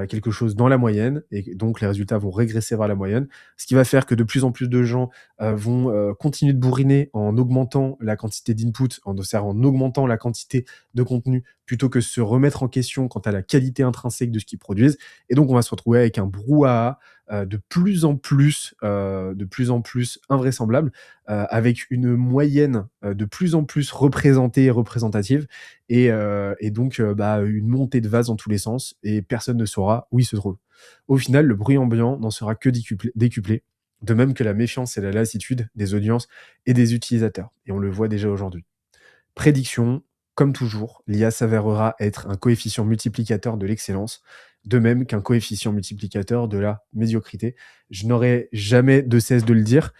quelque chose dans la moyenne et donc les résultats vont régresser vers la moyenne. Ce qui va faire que de plus en plus de gens, vont, continuer de bourriner en augmentant la quantité d'input, en augmentant la quantité de contenu, plutôt que se remettre en question quant à la qualité intrinsèque de ce qu'ils produisent et donc on va se retrouver avec un brouhaha, de plus en plus invraisemblable, avec une moyenne, de plus en plus représentée et représentative et donc bah, une montée de vase dans tous les sens et personne ne saura où il se trouve. Au final, le bruit ambiant n'en sera que décuplé, de même que la méfiance et la lassitude des audiences et des utilisateurs et on le voit déjà aujourd'hui. Prédiction, comme toujours, l'IA s'avérera être un coefficient multiplicateur de l'excellence, de même qu'un coefficient multiplicateur de la médiocrité. Je n'aurai jamais de cesse de le dire,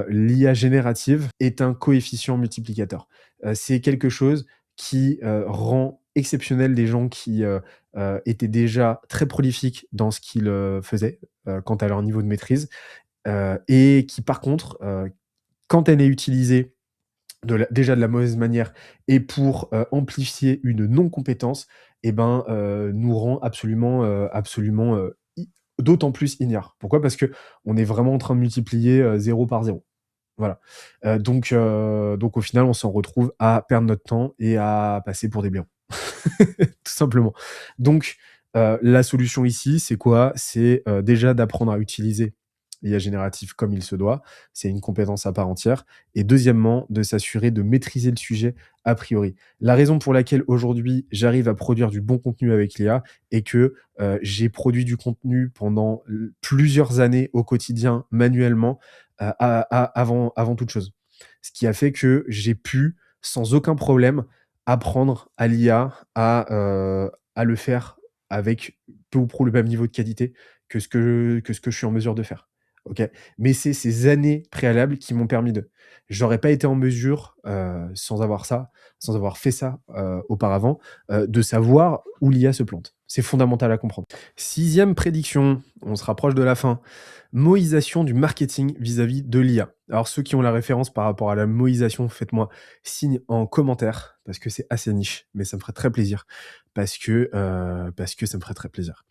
l'IA générative est un coefficient multiplicateur. C'est quelque chose qui, rend exceptionnel des gens qui, étaient déjà très prolifiques dans ce qu'ils, faisaient, quant à leur niveau de maîtrise, et qui par contre, quand elle est utilisée déjà de la mauvaise manière et pour, amplifier une non-compétence et ben, nous rend absolument, d'autant plus ignares. Pourquoi? Parce que on est vraiment en train de multiplier, 0 par 0. Voilà. Donc au final, on s'en retrouve à perdre notre temps et à passer pour des blaireaux. Tout simplement. Donc la solution ici, c'est quoi? C'est, déjà d'apprendre à utiliser l'IA générative comme il se doit, c'est une compétence à part entière et deuxièmement, de s'assurer de maîtriser le sujet a priori. La raison pour laquelle aujourd'hui j'arrive à produire du bon contenu avec l'IA est que, j'ai produit du contenu pendant plusieurs années au quotidien manuellement, avant toute chose. Ce qui a fait que j'ai pu, sans aucun problème, apprendre à l'IA à le faire avec peu ou prou le même niveau de qualité que ce que je suis en mesure de faire. OK? Mais c'est ces années préalables qui m'ont permis de. J'aurais pas été en mesure, sans avoir ça, sans avoir fait ça, auparavant, de savoir où l'IA se plante. C'est fondamental à comprendre. Sixième prédiction, on se rapproche de la fin. Moïsation du marketing vis-à-vis de l'IA. Alors ceux qui ont la référence par rapport à la moïsation, faites-moi signe en commentaire parce que c'est assez niche, mais ça me ferait très plaisir parce que ça me ferait très plaisir.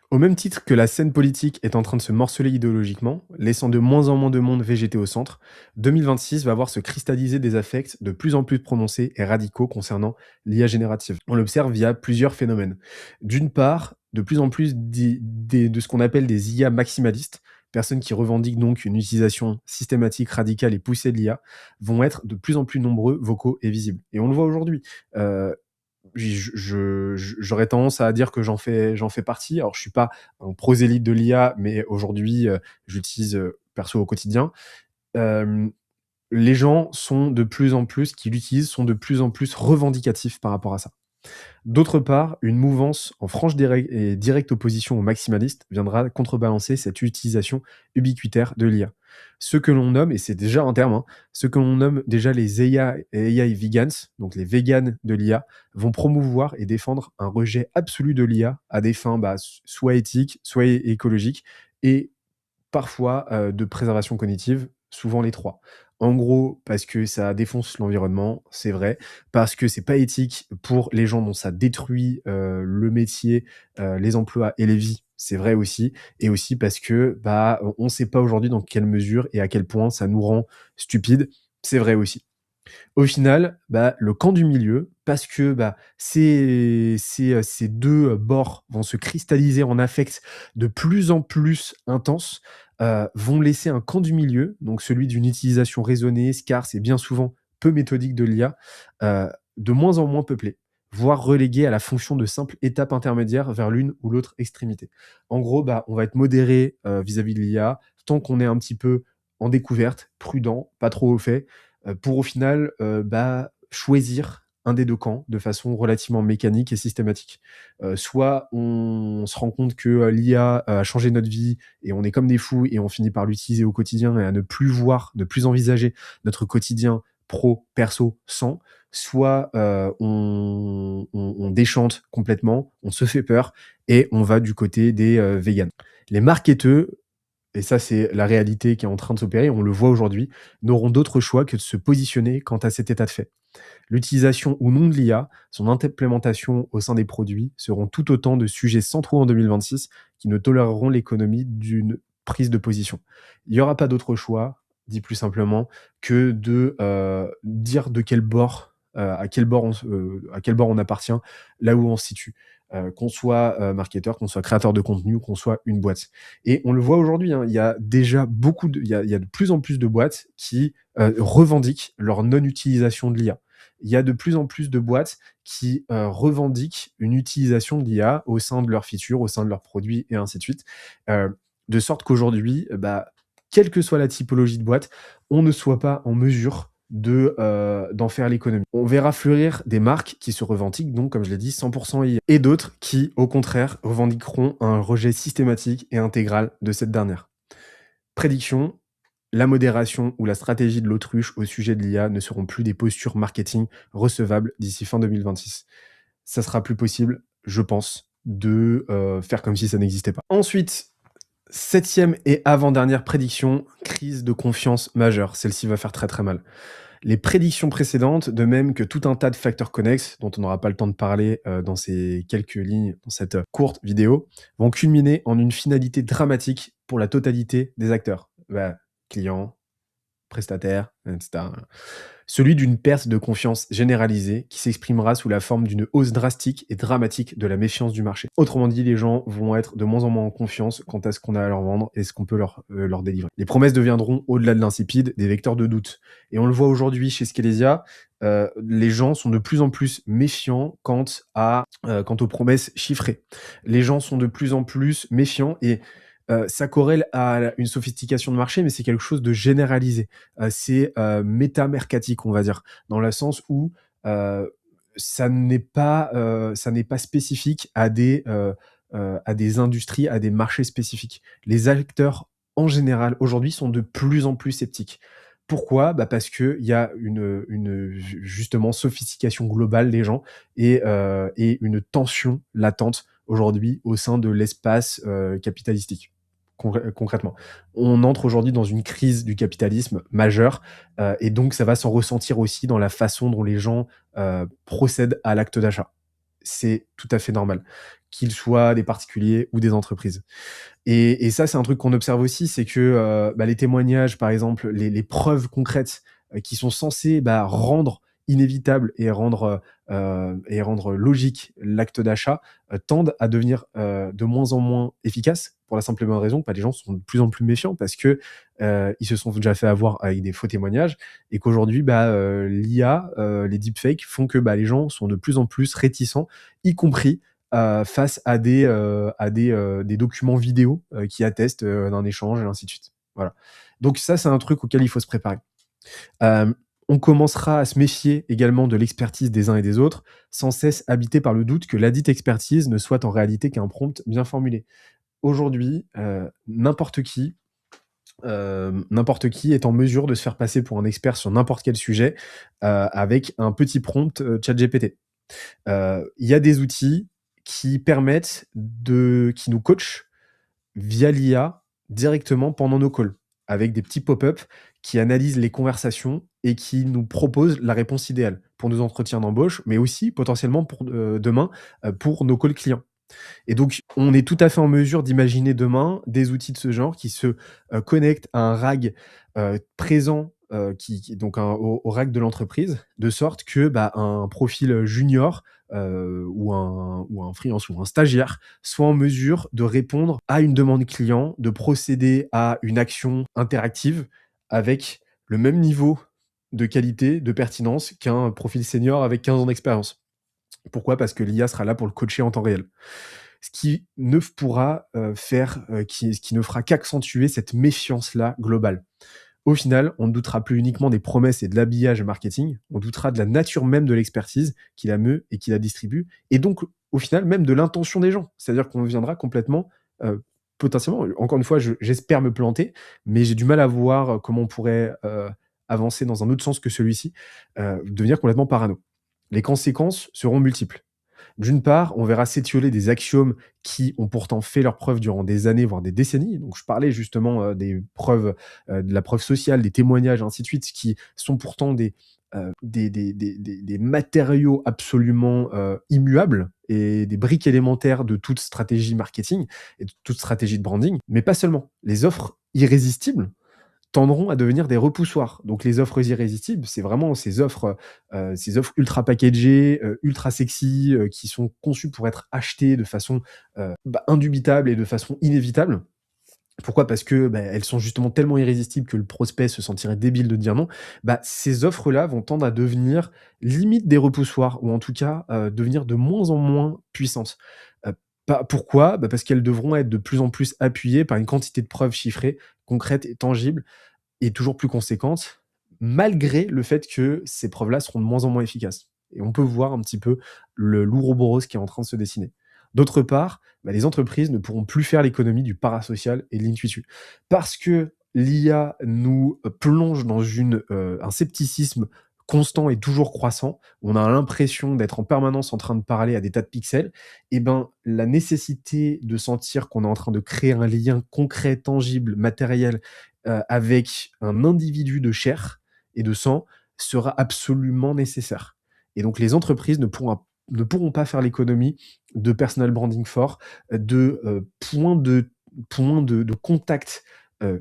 Au même titre que la scène politique est en train de se morceler idéologiquement, laissant de moins en moins de monde végéter au centre, 2026 va voir se cristalliser des affects de plus en plus prononcés et radicaux concernant l'IA générative. On l'observe via plusieurs phénomènes. D'une part, de plus en plus de ce qu'on appelle des IA maximalistes, personnes qui revendiquent donc une utilisation systématique, radicale et poussée de l'IA, vont être de plus en plus nombreux, vocaux et visibles. Et on le voit aujourd'hui. J'aurais tendance à dire que j'en fais partie. Alors, je suis pas un prosélyte de l'IA, mais aujourd'hui, j'utilise, perso au quotidien. Hem, les gens sont de plus en plus qui l'utilisent sont de plus en plus revendicatifs par rapport à ça. D'autre part, une mouvance en franche directe opposition aux maximalistes viendra contrebalancer cette utilisation ubiquitaire de l'IA. Ce que l'on nomme, et c'est déjà un terme, hein, ce que l'on nomme déjà les AI vegans, donc les vegans de l'IA, vont promouvoir et défendre un rejet absolu de l'IA à des fins bah, soit éthiques, soit écologiques, et parfois, de préservation cognitive, souvent les 3. En gros, parce que ça défonce l'environnement, c'est vrai, parce que c'est pas éthique pour les gens dont ça détruit, le métier, les emplois et les vies, c'est vrai aussi et aussi parce que, bah, on sait pas aujourd'hui dans quelle mesure et à quel point ça nous rend stupides, c'est vrai aussi. Au final, bah, le camp du milieu, parce que, bah, ces 2 bords vont se cristalliser en affects de plus en plus intenses, vont laisser un camp du milieu, donc celui d'une utilisation raisonnée, scarce et bien souvent peu méthodique de l'IA, de moins en moins peuplé, voire relégué à la fonction de simple étape intermédiaire vers l'une ou l'autre extrémité. En gros, bah, on va être modéré, vis-à-vis de l'IA, tant qu'on est un petit peu en découverte, prudent, pas trop au fait, pour au final, bah, choisir un des 2 camps de façon relativement mécanique et systématique. Soit on se rend compte que, l'IA a changé notre vie et on est comme des fous et on finit par l'utiliser au quotidien et à ne plus voir, ne plus envisager notre quotidien pro, perso sans, soit, on déchante complètement, on se fait peur et on va du côté des, véganes. Les marketeurs, et ça c'est la réalité qui est en train de s'opérer, on le voit aujourd'hui, n'auront d'autre choix que de se positionner quant à cet état de fait. L'utilisation ou non de l'IA, son implémentation au sein des produits seront tout autant de sujets centraux en 2026 qui ne toléreront l'économie d'une prise de position. Il n'y aura pas d'autre choix, dit plus simplement, que de dire de quel bord, à quel bord on appartient, là où on se situe. Qu'on soit marketeur, qu'on soit créateur de contenu, qu'on soit une boîte. Et on le voit aujourd'hui, hein, il y a déjà il y a de plus en plus de boîtes qui revendiquent leur non-utilisation de l'IA. Il y a de plus en plus de boîtes qui revendiquent une utilisation de l'IA au sein de leurs features, au sein de leurs produits et ainsi de suite. De sorte qu'aujourd'hui, bah, quelle que soit la typologie de boîte, on ne soit pas en mesure d'en faire l'économie. On verra fleurir des marques qui se revendiquent donc, comme je l'ai dit, 100% IA et d'autres qui, au contraire, revendiqueront un rejet systématique et intégral de cette dernière. Prédiction, la modération ou la stratégie de l'autruche au sujet de l'IA ne seront plus des postures marketing recevables d'ici fin 2026. Ça sera plus possible, je pense, de faire comme si ça n'existait pas. Ensuite, 7e et avant-dernière prédiction, crise de confiance majeure. Celle-ci va faire très très mal. Les prédictions précédentes, de même que tout un tas de facteurs connexes, dont on n'aura pas le temps de parler dans ces quelques lignes, dans cette courte vidéo, vont culminer en une finalité dramatique pour la totalité des acteurs. Bah, clients, prestataires, etc. Celui d'une perte de confiance généralisée qui s'exprimera sous la forme d'une hausse drastique et dramatique de la méfiance du marché. Autrement dit, les gens vont être de moins en moins en confiance quant à ce qu'on a à leur vendre et ce qu'on peut leur délivrer. Les promesses deviendront, au-delà de l'insipide, des vecteurs de doute. Et on le voit aujourd'hui chez Skelesia, les gens sont de plus en plus méfiants quant aux promesses chiffrées. Les gens sont de plus en plus méfiants et ça corrèle à une sophistication de marché, mais c'est quelque chose de généralisé. C'est méta-mercatique, on va dire, dans le sens où ça n'est pas spécifique à des industries, à des marchés spécifiques. Les acteurs, en général, aujourd'hui, sont de plus en plus sceptiques. Pourquoi? Bah parce qu'il y a justement sophistication globale des gens et une tension latente aujourd'hui au sein de l'espace capitalistique. Concrètement. On entre aujourd'hui dans une crise du capitalisme majeure et donc ça va s'en ressentir aussi dans la façon dont les gens procèdent à l'acte d'achat. C'est tout à fait normal, qu'ils soient des particuliers ou des entreprises. Et ça, c'est un truc qu'on observe aussi, c'est que bah, les témoignages, par exemple, les preuves concrètes qui sont censées bah, rendre inévitable et rendre logique l'acte d'achat tendent à devenir de moins en moins efficaces pour la simple et bonne raison que bah, les gens sont de plus en plus méfiants parce que ils se sont déjà fait avoir avec des faux témoignages et qu'aujourd'hui bah, l'IA, les deepfakes font que bah, les gens sont de plus en plus réticents, y compris face à des documents vidéo qui attestent d'un échange et ainsi de suite. Voilà. Donc ça, c'est un truc auquel il faut se préparer. On commencera à se méfier également de l'expertise des uns et des autres, sans cesse habité par le doute que ladite expertise ne soit en réalité qu'un prompt bien formulé. Aujourd'hui, n'importe qui est en mesure de se faire passer pour un expert sur n'importe quel sujet avec un petit prompt ChatGPT. Il y a des outils qui permettent qui nous coachent via l'IA directement pendant nos calls, avec des petits pop-up qui analysent les conversations et qui nous proposent la réponse idéale pour nos entretiens d'embauche, mais aussi potentiellement pour demain pour nos calls clients. Et donc, on est tout à fait en mesure d'imaginer demain des outils de ce genre qui se connectent à un RAG présent, donc au RAG de l'entreprise, de sorte que bah, un profil junior ou un freelance ou un stagiaire soit en mesure de répondre à une demande client, de procéder à une action interactive avec le même niveau de qualité, de pertinence qu'un profil senior avec 15 ans d'expérience. Pourquoi? Parce que l'IA sera là pour le coacher en temps réel. Ce qui ne pourra ce qui ne fera qu'accentuer cette méfiance-là globale. Au final, on ne doutera plus uniquement des promesses et de l'habillage marketing, on doutera de la nature même de l'expertise qui la meut et qui la distribue et donc au final même de l'intention des gens. C'est-à-dire qu'on viendra complètement, potentiellement, encore une fois, j'espère me planter, mais j'ai du mal à voir, comment on pourrait, avancer dans un autre sens que celui-ci, devenir complètement parano. Les conséquences seront multiples. D'une part, on verra s'étioler des axiomes qui ont pourtant fait leurs preuves durant des années, voire des décennies. Donc je parlais justement, des preuves, de la preuve sociale, des témoignages, ainsi de suite, qui sont pourtant des matériaux absolument, immuables et des briques élémentaires de toute stratégie marketing et de toute stratégie de branding. Mais pas seulement. Les offres irrésistibles tendront à devenir des repoussoirs. Donc les offres irrésistibles, c'est vraiment ces offres ultra packagées, ultra sexy, qui sont conçues pour être achetées de façon, indubitable et de façon inévitable. Pourquoi? Parce que, elles sont justement tellement irrésistibles que le prospect se sentirait débile de dire non. Ces offres-là vont tendre à devenir limite des repoussoirs ou en tout cas, devenir de moins en moins puissantes. Heu, pas pourquoi? Parce qu'elles devront être de plus en plus appuyées par une quantité de preuves chiffrées, concrètes et tangibles et toujours plus conséquentes, malgré le fait que ces preuves-là seront de moins en moins efficaces. Et on peut voir un petit peu le l'ouroboros qui est en train de se dessiner. D'autre part, les entreprises ne pourront plus faire l'économie du parasocial et de l'intuitu. Parce que l'IA nous plonge dans un scepticisme constant et toujours croissant, on a l'impression d'être en permanence en train de parler à des tas de pixels, et la nécessité de sentir qu'on est en train de créer un lien concret, tangible, matériel avec un individu de chair et de sang sera absolument nécessaire. Et donc les entreprises ne pourront pas faire l'économie de personal branding fort, de points de contact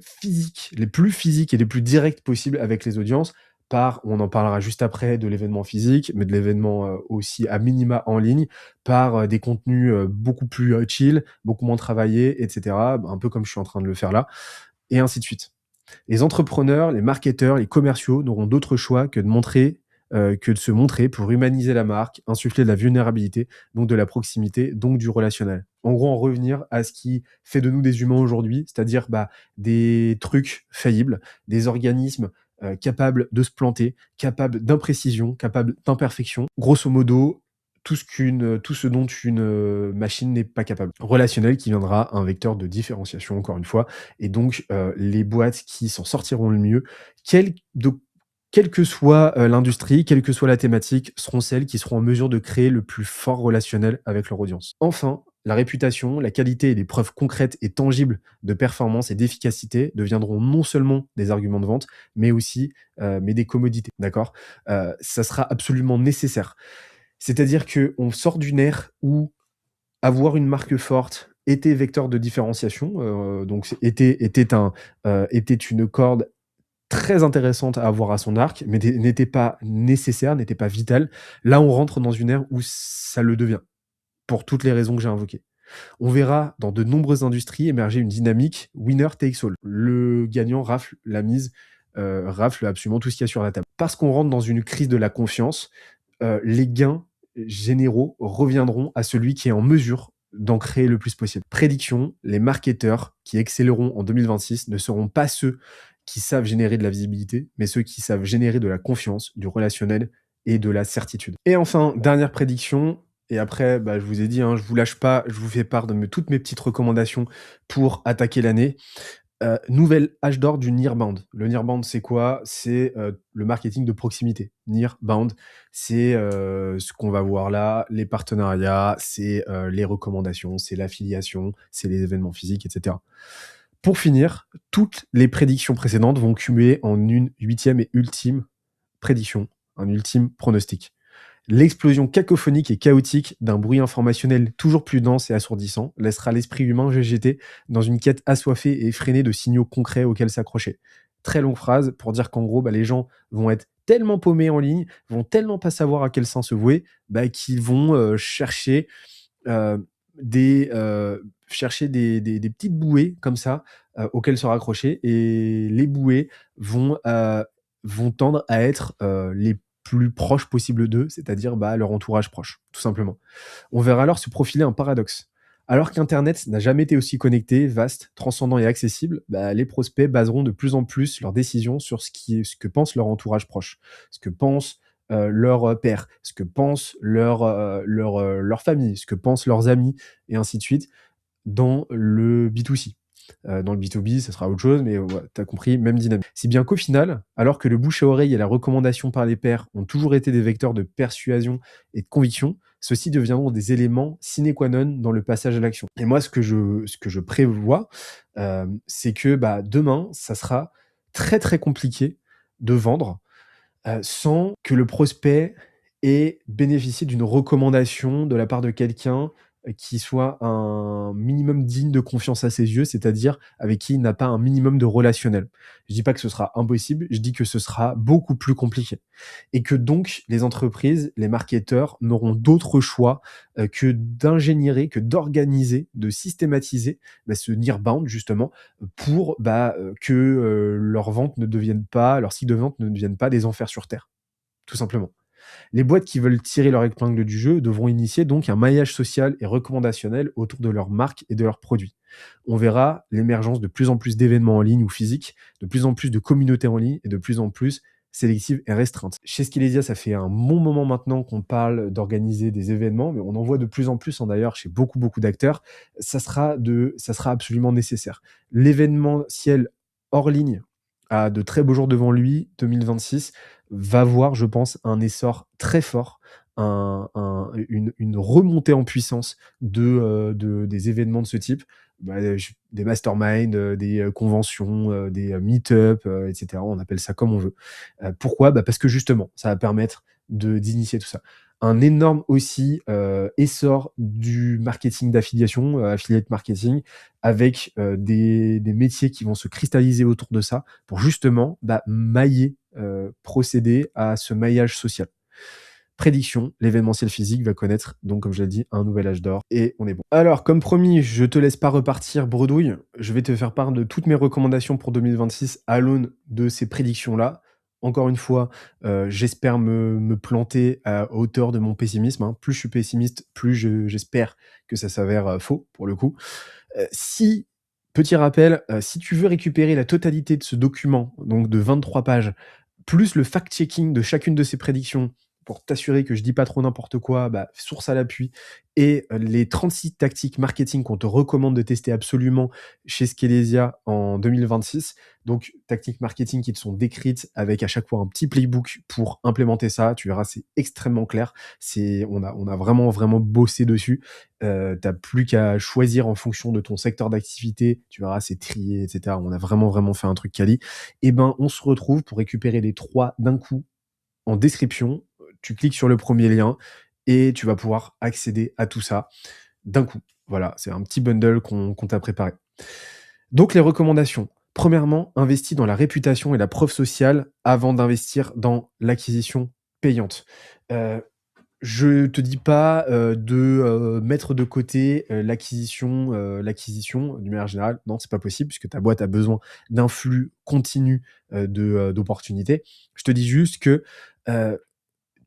physiques, les plus physiques et les plus directs possibles avec les audiences, par, on en parlera juste après de l'événement physique, mais de l'événement aussi à minima en ligne, par des contenus beaucoup plus chill, beaucoup moins travaillés, etc. Un peu comme je suis en train de le faire là, et ainsi de suite. Les entrepreneurs, les marketeurs, les commerciaux n'auront d'autre choix que de se montrer pour humaniser la marque, insuffler de la vulnérabilité, donc de la proximité, donc du relationnel. En gros, en revenir à ce qui fait de nous des humains aujourd'hui, c'est-à-dire des trucs faillibles, des organismes capables de se planter, capables d'imprécision, capables d'imperfection. Grosso modo, tout ce dont une machine n'est pas capable. Relationnel qui viendra un vecteur de différenciation, encore une fois, et donc les boîtes qui s'en sortiront le mieux, quelle de quelle que soit, l'industrie, quelle que soit la thématique, seront celles qui seront en mesure de créer le plus fort relationnel avec leur audience. Enfin, la réputation, la qualité et les preuves concrètes et tangibles de performance et d'efficacité deviendront non seulement des arguments de vente, mais aussi, mais des commodités, d'accord? Ça sera absolument nécessaire. C'est-à-dire qu'on sort d'une ère où avoir une marque forte était vecteur de différenciation, donc était une corde très intéressante à avoir à son arc, mais n'était pas nécessaire, n'était pas vital. Là, on rentre dans une ère où ça le devient, pour toutes les raisons que j'ai invoquées. On verra dans de nombreuses industries émerger une dynamique winner takes all. Le gagnant rafle la mise, rafle absolument tout ce qu'il y a sur la table. Parce qu'on rentre dans une crise de la confiance, les gains généraux reviendront à celui qui est en mesure d'en créer le plus possible. Prédiction, les marketeurs qui excelleront en 2026 ne seront pas ceux qui savent générer de la visibilité, mais ceux qui savent générer de la confiance, du relationnel et de la certitude. Et enfin, dernière prédiction, et après, je vous ai dit, hein, je vous lâche pas, je vous fais part de toutes mes petites recommandations pour attaquer l'année. Nouvel âge d'or du Nearbound. Le Nearbound, c'est quoi? C'est, le marketing de proximité. Nearbound, c'est, ce qu'on va voir là, les partenariats, c'est, les recommandations, c'est l'affiliation, c'est les événements physiques, et cetera. Pour finir, toutes les prédictions précédentes vont cumuler en une huitième et ultime prédiction, un ultime pronostic. L'explosion cacophonique et chaotique d'un bruit informationnel toujours plus dense et assourdissant laissera l'esprit humain végéter dans une quête assoiffée et effrénée de signaux concrets auxquels s'accrocher. Très longue phrase pour dire qu'en gros, les gens vont être tellement paumés en ligne, vont tellement pas savoir à quel sens se vouer, qu'ils vont heu, chercher des petites bouées comme ça, auxquelles se raccrocher, et les bouées vont tendre à être, les plus proches possibles d'eux, c'est-à-dire, leur entourage proche, tout simplement. On verra alors se profiler un paradoxe. Alors qu'internet n'a jamais été aussi connecté, vaste, transcendant et accessible, bah, les prospects baseront de plus en plus leurs décisions sur ce que pense leur entourage proche, ce que pense, leur, père, ce que pense leur famille, ce que pensent leurs amis et ainsi de suite dans le B2C. Dans le B2B, ça sera autre chose, mais ouais, tu as compris, même dynamique. Si bien qu'au final, alors que le bouche à oreille et la recommandation par les pairs ont toujours été des vecteurs de persuasion et de conviction, ceux-ci deviendront des éléments sine qua non dans le passage à l'action. Et moi, ce que je prévois, c'est que, bah, demain, ça sera très, très compliqué de vendre, sans que le prospect ait bénéficié d'une recommandation de la part de quelqu'un, qui soit un minimum digne de confiance à ses yeux, c'est-à-dire avec qui il n'a pas un minimum de relationnel. Je dis pas que ce sera impossible, je dis que ce sera beaucoup plus compliqué et que donc les entreprises, les marketeurs n'auront d'autre choix, que d'ingénierer, que d'organiser, de systématiser, bah, ce nearbound justement, pour, bah, que, leurs ventes ne deviennent pas leurs cycles de vente ne deviennent pas des enfers sur terre, tout simplement. Les boîtes qui veulent tirer leur épingle du jeu devront initier donc un maillage social et recommandationnel autour de leur marque et de leurs produits. On verra l'émergence de plus en plus d'événements en ligne ou physiques, de plus en plus de communautés en ligne et de plus en plus sélectives et restreintes. Chez Skelesia, ça fait un bon moment maintenant qu'on parle d'organiser des événements, mais on en voit de plus en plus, hein, d'ailleurs, chez beaucoup, beaucoup d'acteurs. Ça sera absolument nécessaire. L'événementiel hors ligne a de très beaux jours devant lui, 2026 va voir, je pense, un essor très fort, une remontée en puissance des événements de ce type. Bah, des masterminds, des conventions, des meet-up, et cetera. On appelle ça comme on veut. Pourquoi? Bah, parce que justement, ça va permettre d'initier tout ça. Un énorme aussi, essor du marketing d'affiliation, affiliate marketing, avec, des métiers qui vont se cristalliser autour de ça pour justement, bah, procéder à ce maillage social. Prédiction, l'événementiel physique va connaître donc, comme je l'ai dit, un nouvel âge d'or et on est bon. Alors, comme promis, je te laisse pas repartir bredouille. Je vais te faire part de toutes mes recommandations pour 2026 à l'aune de ces prédictions-là. Encore une fois, j'espère me planter à hauteur de mon pessimisme, hein. Plus je suis pessimiste, plus j'espère que ça s'avère, faux, pour le coup. Si Petit rappel, si tu veux récupérer la totalité de ce document, donc de 23 pages, plus le fact-checking de chacune de ces prédictions, pour t'assurer que je dis pas trop n'importe quoi, bah, source à l'appui et les 36 tactiques marketing qu'on te recommande de tester absolument chez Skelesia en 2026. Donc tactiques marketing qui te sont décrites avec à chaque fois un petit playbook pour implémenter ça. Tu verras, c'est extrêmement clair. On a vraiment, vraiment bossé dessus. Tu plus qu'à choisir en fonction de ton secteur d'activité. Tu verras, c'est trié, et cetera. On a vraiment, vraiment fait un truc quali. Et ben, on se retrouve pour récupérer les 3 d'un coup en description. Tu cliques sur le premier lien et tu vas pouvoir accéder à tout ça d'un coup. Voilà, c'est un petit bundle qu'on t'a préparé. Donc les recommandations. Premièrement, investis dans la réputation et la preuve sociale avant d'investir dans l'acquisition payante. Heu, je te dis pas, de, mettre de côté, l'acquisition d'une manière générale. Non, c'est pas possible puisque ta boîte a besoin d'un flux continu, d'opportunités. Je te dis juste que, heu,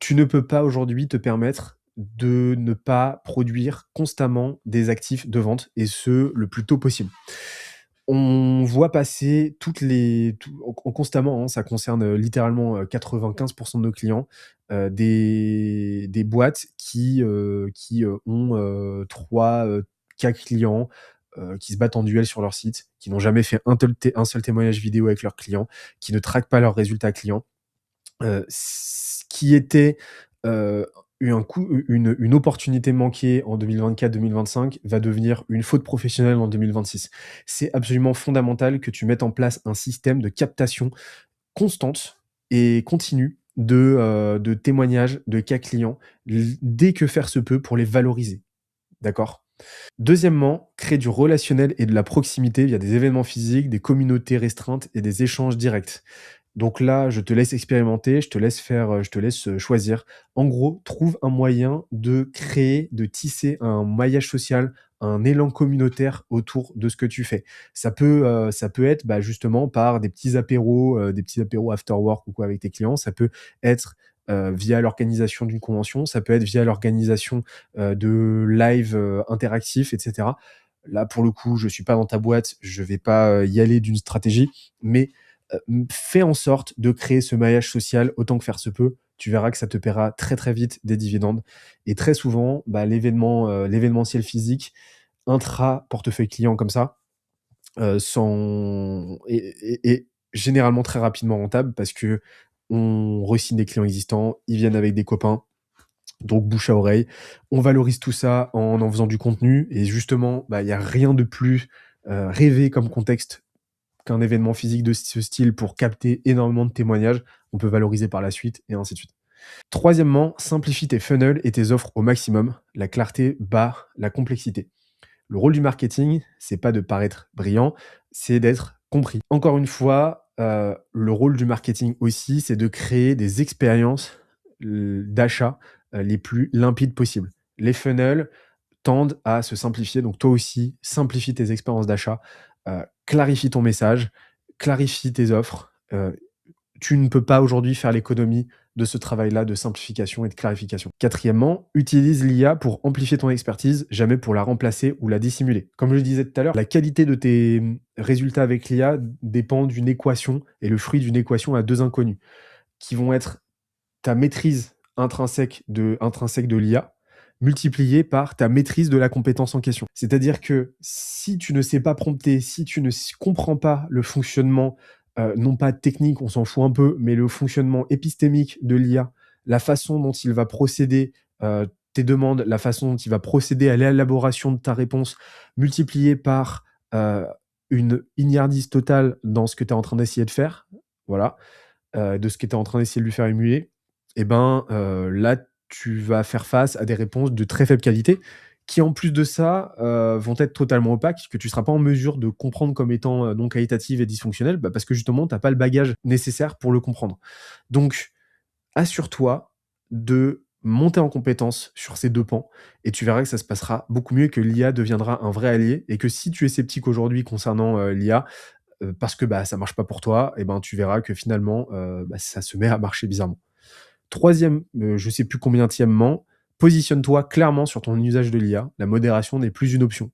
tu ne peux pas aujourd'hui te permettre de ne pas produire constamment des actifs de vente et ce, le plus tôt possible. On voit passer toutes les tout constamment, hein, ça concerne, littéralement, 95 de nos clients, des boîtes qui ont, 3, 4 clients, qui se battent en duel sur leur site, qui n'ont jamais fait un seul témoignage vidéo avec leurs clients, qui ne traquent pas leurs résultats clients. Ce qui était, heu, une opportunité manquée en 2024-2025 va devenir une faute professionnelle en 2026. C'est absolument fondamental que tu mettes en place un système de captation constante et continue de témoignages de cas clients, dès que faire se peut pour les valoriser. D'accord? Deuxièmement, créer du relationnel et de la proximité via des événements physiques, des communautés restreintes et des échanges directs. Donc là, je te laisse expérimenter, je te laisse, choisir. En gros, trouve un moyen de créer, de tisser un maillage social, un élan communautaire autour de ce que tu fais. Ça peut être, bah, justement par des petits apéros after work ou quoi avec tes clients. Ça peut être via l'organisation d'une convention, ça peut être via l'organisation, de live, interactifs et cetera. Là, pour le coup, je suis pas dans ta boîte, je vais pas, y aller d'une stratégie, mais, fais en sorte de créer ce maillage social autant que faire se peut. Tu verras que ça te paiera très, très vite des dividendes et très souvent, bah, l'événementiel physique intra-portefeuille client comme ça, sans et généralement très rapidement rentable parce qu'on re-signe des clients existants, ils viennent avec des copains, donc bouche à oreille. On valorise tout ça en faisant du contenu et justement, bah, il y a rien de plus, rêvé comme contexte qu'un événement physique de ce style pour capter énormément de témoignages. On peut valoriser par la suite et ainsi de suite. Troisièmement, simplifie tes funnels et tes offres au maximum. La clarté bat la complexité. Le rôle du marketing, c'est pas de paraître brillant, c'est d'être compris. Encore une fois, le rôle du marketing aussi, c'est de créer des expériences d'achat les plus limpides possibles. Les funnels tendent à se simplifier, donc toi aussi, simplifie tes expériences d'achat, clarifie ton message, clarifie tes offres. Tu ne peux pas aujourd'hui faire l'économie de ce travail-là de simplification et de clarification. Quatrièmement, utilise l'IA pour amplifier ton expertise, jamais pour la remplacer ou la dissimuler. Comme je le disais tout à l'heure, la qualité de tes résultats avec l'IA dépend d'une équation et le fruit d'une équation à deux inconnus, qui vont être ta maîtrise intrinsèque de l'IA multipliée par ta maîtrise de la compétence en question. C'est-à-dire que si tu ne sais pas prompter, si tu ne comprends pas le fonctionnement, non pas technique, on s'en fout un peu, mais le fonctionnement épistémique de l'IA, la façon dont il va procéder, tes demandes, la façon dont il va procéder à l'élaboration de ta réponse, multipliée par, une ignardise totale dans ce que tu es en train d'essayer de faire, voilà, de ce que tu es en train d'essayer de lui faire émuler, et ben, là, tu vas faire face à des réponses de très faible qualité qui, en plus de ça, vont être totalement opaques, que tu ne seras pas en mesure de comprendre comme étant, non qualitatives et dysfonctionnelles, bah, parce que justement, tu as pas le bagage nécessaire pour le comprendre. Donc, assure-toi de monter en compétence sur ces 2 pans et tu verras que ça se passera beaucoup mieux, que l'IA deviendra un vrai allié et que si tu es sceptique aujourd'hui concernant, l'IA, parce que, bah, ça marche pas pour toi et ben, tu verras que finalement, bah, ça se met à marcher bizarrement. Troisième, je sais plus combienièmement, positionne-toi clairement sur ton usage de l'IA. La modération n'est plus une option,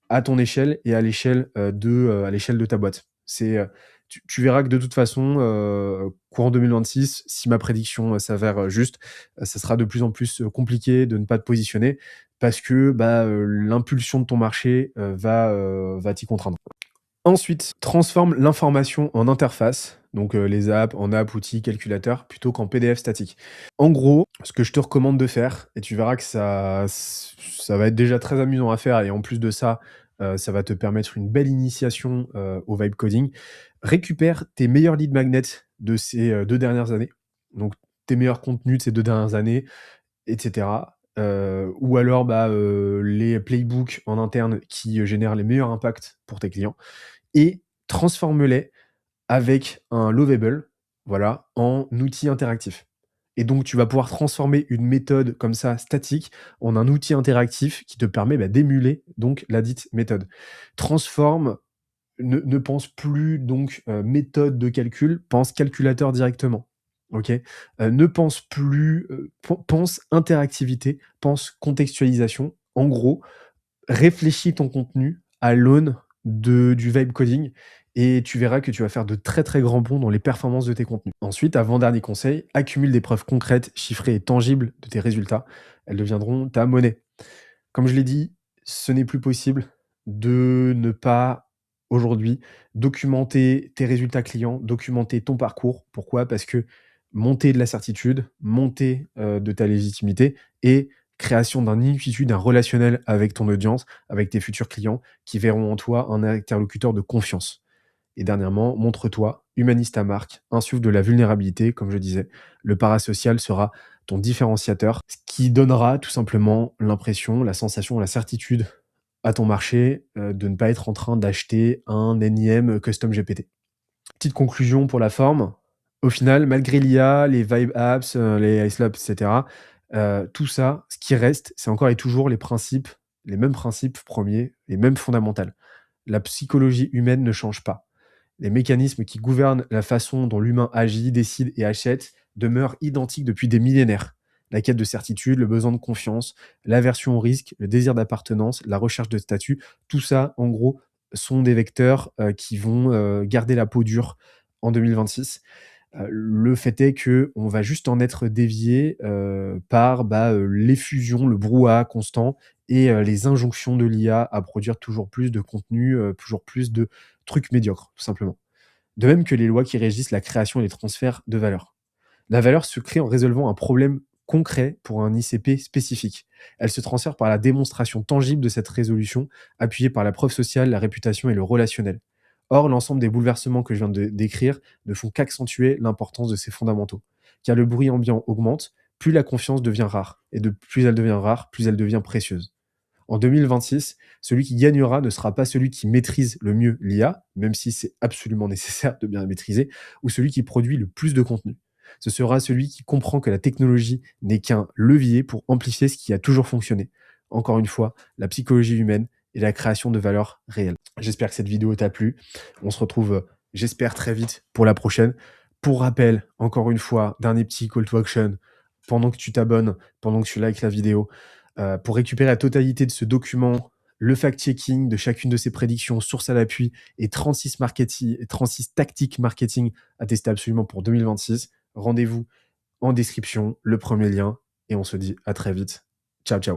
à ton échelle et à l'échelle de ta boîte. Tu verras que de toute façon, courant 2026, si ma prédiction, s'avère, juste, ça sera de plus en plus, compliqué de ne pas te positionner parce que, bah, l'impulsion de ton marché, va t'y contraindre. Ensuite, transforme l'information en interface, donc les apps en apps, outils, calculateurs, plutôt qu'en PDF statique. En gros, ce que je te recommande de faire, et tu verras que ça va être déjà très amusant à faire et en plus de ça, ça va te permettre une belle initiation, au vibe coding. Récupère tes meilleurs lead magnets de ces, 2 dernières années, donc tes meilleurs contenus de ces 2 dernières années et cetera. Ou alors, bah, les playbooks en interne qui, génèrent les meilleurs impacts pour tes clients et transforme-les avec un Lovable, voilà, en outil interactif. Et donc, tu vas pouvoir transformer une méthode comme ça, statique, en un outil interactif qui te permet, bah, d'émuler donc la dite méthode. Transforme, ne pense plus donc, méthode de calcul, pense calculateur directement. OK? Ne pense plus, pense interactivité, pense contextualisation. En gros, réfléchis ton contenu à l'aune du vibe coding et tu verras que tu vas faire de très, très grands bonds dans les performances de tes contenus. Ensuite, avant-dernier conseil, accumule des preuves concrètes, chiffrées et tangibles de tes résultats. Elles deviendront ta monnaie. Comme je l'ai dit, ce n'est plus possible de ne pas, aujourd'hui, documenter tes résultats clients, documenter ton parcours. Pourquoi? Parce que monter de la certitude, monter, de ta légitimité et création d'un intuitu, d'un relationnel avec ton audience, avec tes futurs clients qui verront en toi un interlocuteur de confiance. Et dernièrement, montre-toi, humanise ta marque, insuffle de la vulnérabilité, comme je disais. Le parasocial sera ton différenciateur, ce qui donnera tout simplement l'impression, la sensation, la certitude à ton marché de ne pas être en train d'acheter un énième custom GPT. Petite conclusion pour la forme. Au final, malgré l'IA, les Vibe Apps, les iSlop, et cetera, tout ça, ce qui reste, c'est encore et toujours les mêmes principes premiers, les mêmes fondamentales. La psychologie humaine ne change pas. Les mécanismes qui gouvernent la façon dont l'humain agit, décide et achète demeurent identiques depuis des millénaires. La quête de certitude, le besoin de confiance, l'aversion au risque, le désir d'appartenance, la recherche de statut, tout ça, en gros, sont des vecteurs qui vont garder la peau dure en 2026. Le fait est que on va juste en être dévié par l'effusion, le brouhaha constant et les injonctions de l'IA à produire toujours plus de contenu, toujours plus de trucs médiocres, tout simplement. De même que les lois qui régissent la création et les transferts de valeur. La valeur se crée en résolvant un problème concret pour un ICP spécifique. Elle se transfère par la démonstration tangible de cette résolution, appuyée par la preuve sociale, la réputation et le relationnel. Or, l'ensemble des bouleversements que je viens de décrire ne font qu'accentuer l'importance de ces fondamentaux. Car le bruit ambiant augmente, plus la confiance devient rare. Et de plus elle devient rare, plus elle devient précieuse. En 2026, celui qui gagnera ne sera pas celui qui maîtrise le mieux l'IA, même si c'est absolument nécessaire de bien la maîtriser, ou celui qui produit le plus de contenu. Ce sera celui qui comprend que la technologie n'est qu'un levier pour amplifier ce qui a toujours fonctionné. Encore une fois, la psychologie humaine et la création de valeur réelle. J'espère que cette vidéo t'a plu. On se retrouve, j'espère, très vite pour la prochaine. Pour rappel, encore une fois, dernier petit call to action, pendant que tu t'abonnes, pendant que tu likes la vidéo, pour récupérer la totalité de ce document, le fact-checking de chacune de ces prédictions, source à l'appui et 36 tactiques marketing à tester absolument pour 2026. Rendez-vous en description, le premier lien et on se dit à très vite. Ciao, ciao.